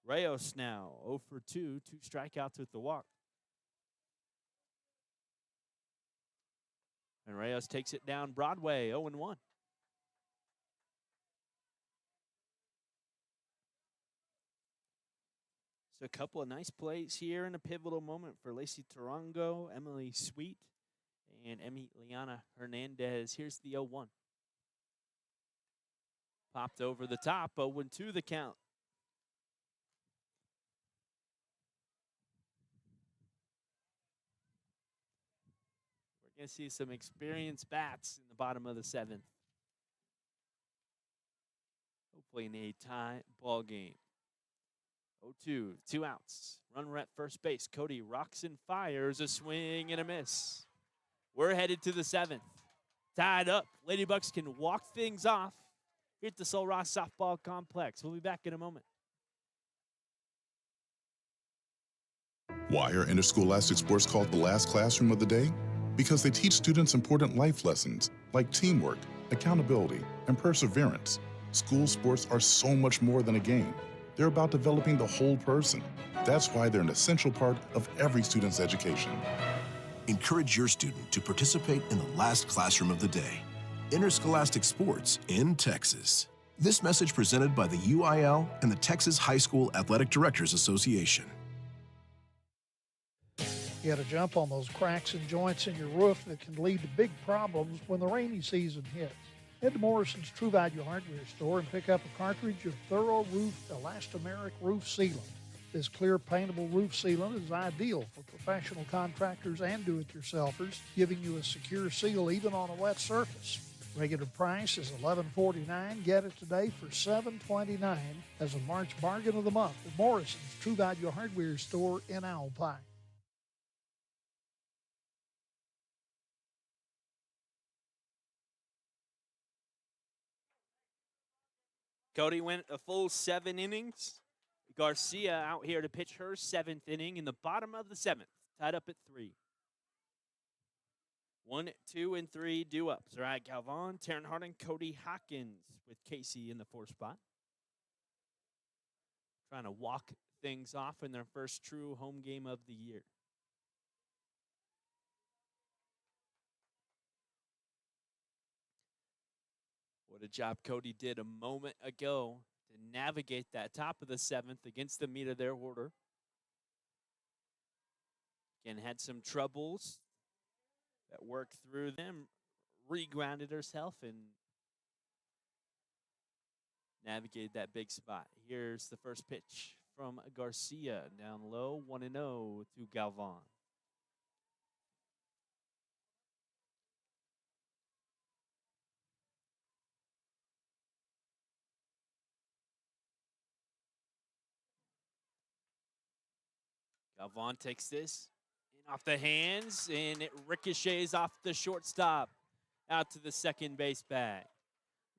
S1: Reyes now 0 for 2, 2 strikeouts with the walk. And Reyes takes it down Broadway, 0-1. So a couple of nice plays here in a pivotal moment for Lacey Tarango, Emily Sweet, and Emiliana Hernandez. Here's the 0-1. Popped over the top, 0-2 the count. We're going to see some experienced bats in the bottom of the 7th. Hopefully in a tie ball game. 0-2, 2 outs. Runner at first base. Cody rocks and fires, a swing and a miss. We're headed to the 7th. Tied up. Ladybucks can walk things off here at the Sol Ross Softball Complex. We'll be back in a moment.
S10: Why are interscholastic sports called the last classroom of the day? Because they teach students important life lessons like teamwork, accountability, and perseverance. School sports are so much more than a game. They're about developing the whole person. That's why they're an essential part of every student's education.
S11: Encourage your student to participate in the last classroom of the day. Interscholastic sports in Texas. This message presented by the UIL and the Texas High School Athletic Directors Association.
S7: You got to jump on those cracks and joints in your roof that can lead to big problems when the rainy season hits. Head to Morrison's True Value Hardware store and pick up a cartridge of Thorough Roof Elastomeric Roof Sealant. This clear paintable roof sealant is ideal for professional contractors and do-it-yourselfers, giving you a secure seal even on a wet surface. Regular price is $11.49. Get it today for $7.29 as a March bargain of the month at Morrison's True Value Hardware store in Alpine.
S1: Cody went a full 7 innings. Garcia out here to pitch her 7th inning in the bottom of the 7th, tied up at 3. 1, 2, and 3 due up. Zariah Galvan, Taryn Harding, Cody Hawkins with Casey in the 4th spot. Trying to walk things off in their first true home game of the year. What a job Cody did a moment ago to navigate that top of the 7th against the meat of their order. Again, had some troubles that worked through them, regrounded herself, and navigated that big spot. Here's the first pitch from Garcia, down low, 1-0 to Galvan. Galvan takes this in off the hands, and it ricochets off the shortstop out to the second base bag.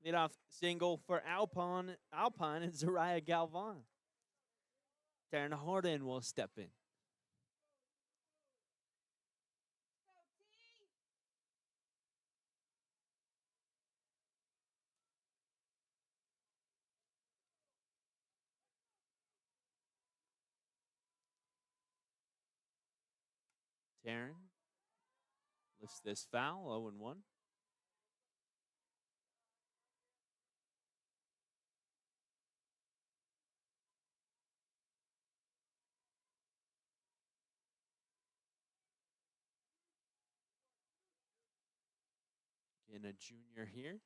S1: Leadoff single for Alpine and Zariah Galvan. Taryn Harden will step in. Taryn lifts this foul, 0-1. And a junior here.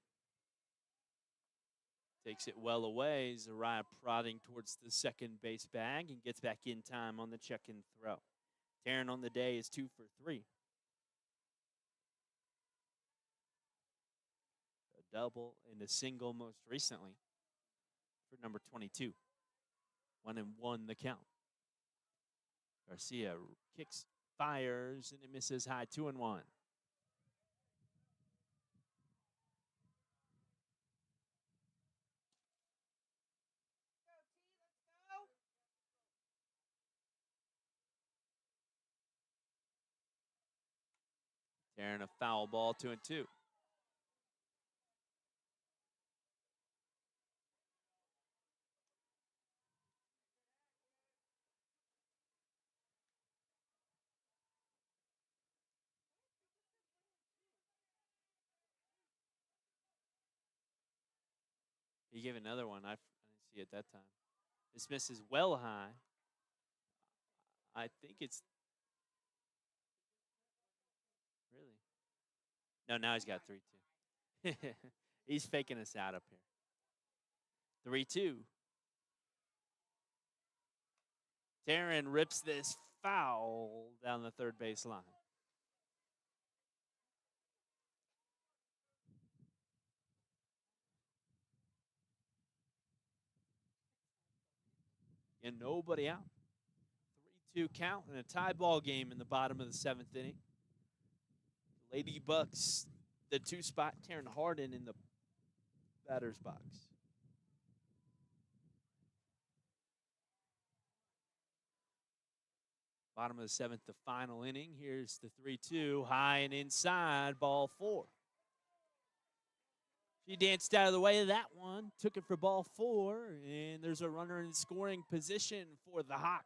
S1: Takes it well away. Zariah prodding towards the second base bag and gets back in time on the check and throw. Taryn on the day is 2 for 3. double and a single most recently for number 22. 1-1 the count. Garcia kicks, fires, and it misses high. 2-1. Tearing a foul ball, 2-2. He gave another one. I didn't see it that time. This misses well high. I think it's really. No, now he's got 3-2. He's faking us out up here. 3-2. Taryn rips this foul down the third base line. And nobody out. 3-2 count and a tie ball game in the bottom of the seventh inning. Lady Bucks, the 2 spot, Taryn Harden in the batter's box. Bottom of the seventh, the final inning. Here's the 3-2, high and inside, ball 4. She danced out of the way of that one, took it for ball 4, and there's a runner in scoring position for the Hawk.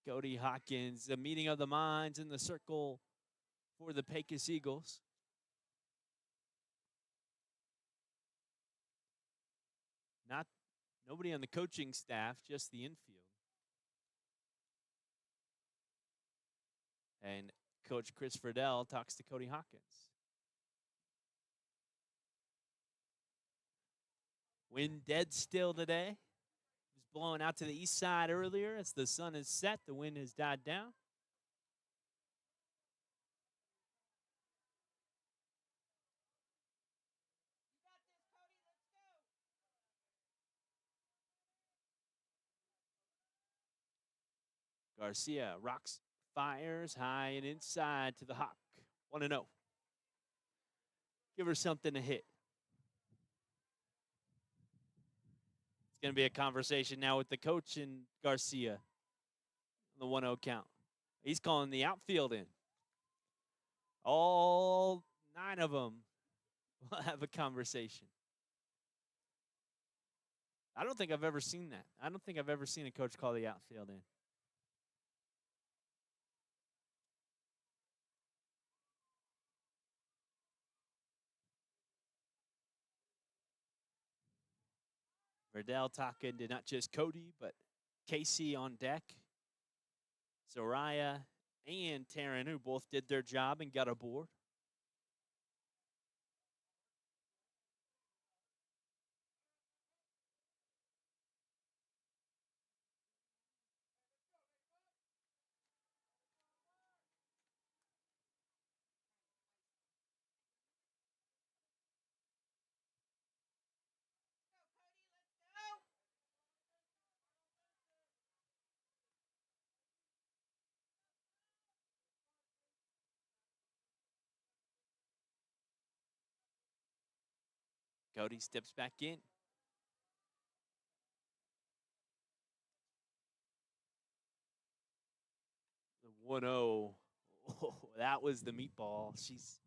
S1: Cody Hawkins, a meeting of the minds in the circle for the Pecos Eagles. Nobody on the coaching staff, just the infield. And Coach Chris Friedel talks to Cody Hawkins. Wind dead still today. It was blowing out to the east side earlier. As the sun has set, the wind has died down. Garcia rocks, fires high and inside to the Hawk. 1-0. Give her something to hit. It's going to be a conversation now with the coach and Garcia. The 1-0 count. He's calling the outfield in. All 9 of them will have a conversation. I don't think I've ever seen that. I don't think I've ever seen a coach call the outfield in. Verdell talking to not just Cody, but Casey on deck, Soraya, and Taryn, who both did their job and got aboard. Cody steps back in. The 1-0. Oh, that was the meatball. She's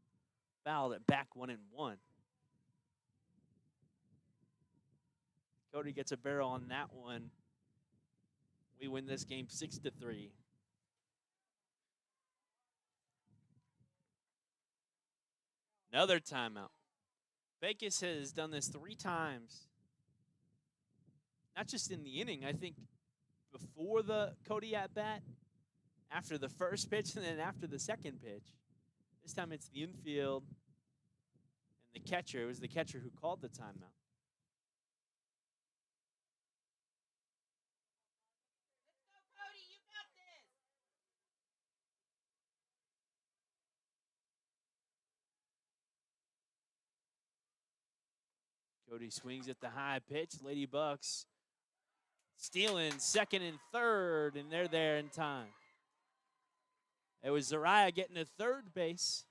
S1: fouled it back 1-1. Cody gets a barrel on that one. We win this game 6-3. Another timeout. Pecos has done this 3 times. Not just in the inning. I think before the Cody at bat, after the first pitch, and then after the second pitch. This time it's the infield and the catcher. It was the catcher who called the timeout. Cody swings at the high pitch. Lady Bucks stealing second and third, and they're there in time. It was Zariah getting to third base.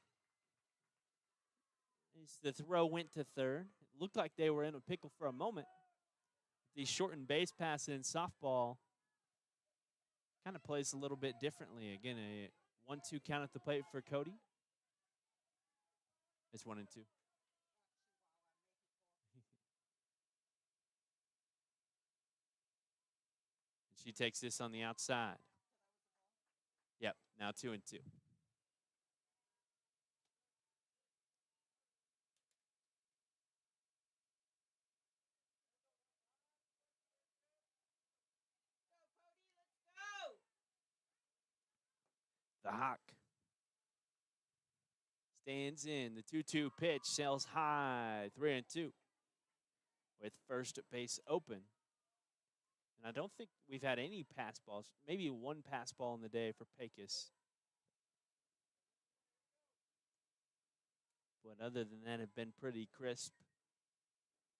S1: As the throw went to third. It looked like they were in a pickle for a moment. The shortened base pass in softball kind of plays a little bit differently. Again, a 1-2 count at the plate for Cody. It's 1-2. She takes this on the outside. Yep, now 2-2. The Hawk stands in. The 2-2 pitch sails high. 3-2 with first base open. And I don't think we've had any pass balls. Maybe one pass ball in the day for Pecos. But other than that, have been pretty crisp.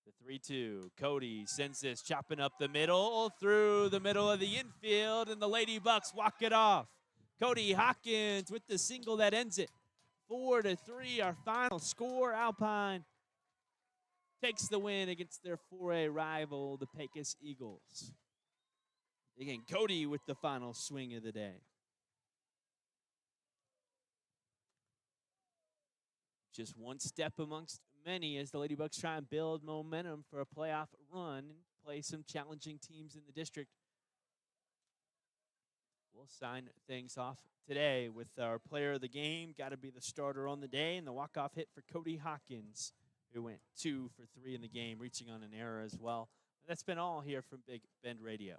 S1: The 3-2. Cody sends this chopping up the middle through the middle of the infield, and the Lady Bucks walk it off. Cody Hawkins with the single that ends it. 4-3, our final score. Alpine takes the win against their 4A rival, the Pecos Eagles. Again, Cody with the final swing of the day. Just one step amongst many as the Lady Bucks try and build momentum for a playoff run and play some challenging teams in the district. We'll sign things off today with our player of the game. Got to be the starter on the day, and the walk-off hit for Cody Hawkins, who went 2 for 3 in the game, reaching on an error as well. That's been all here from Big Bend Radio.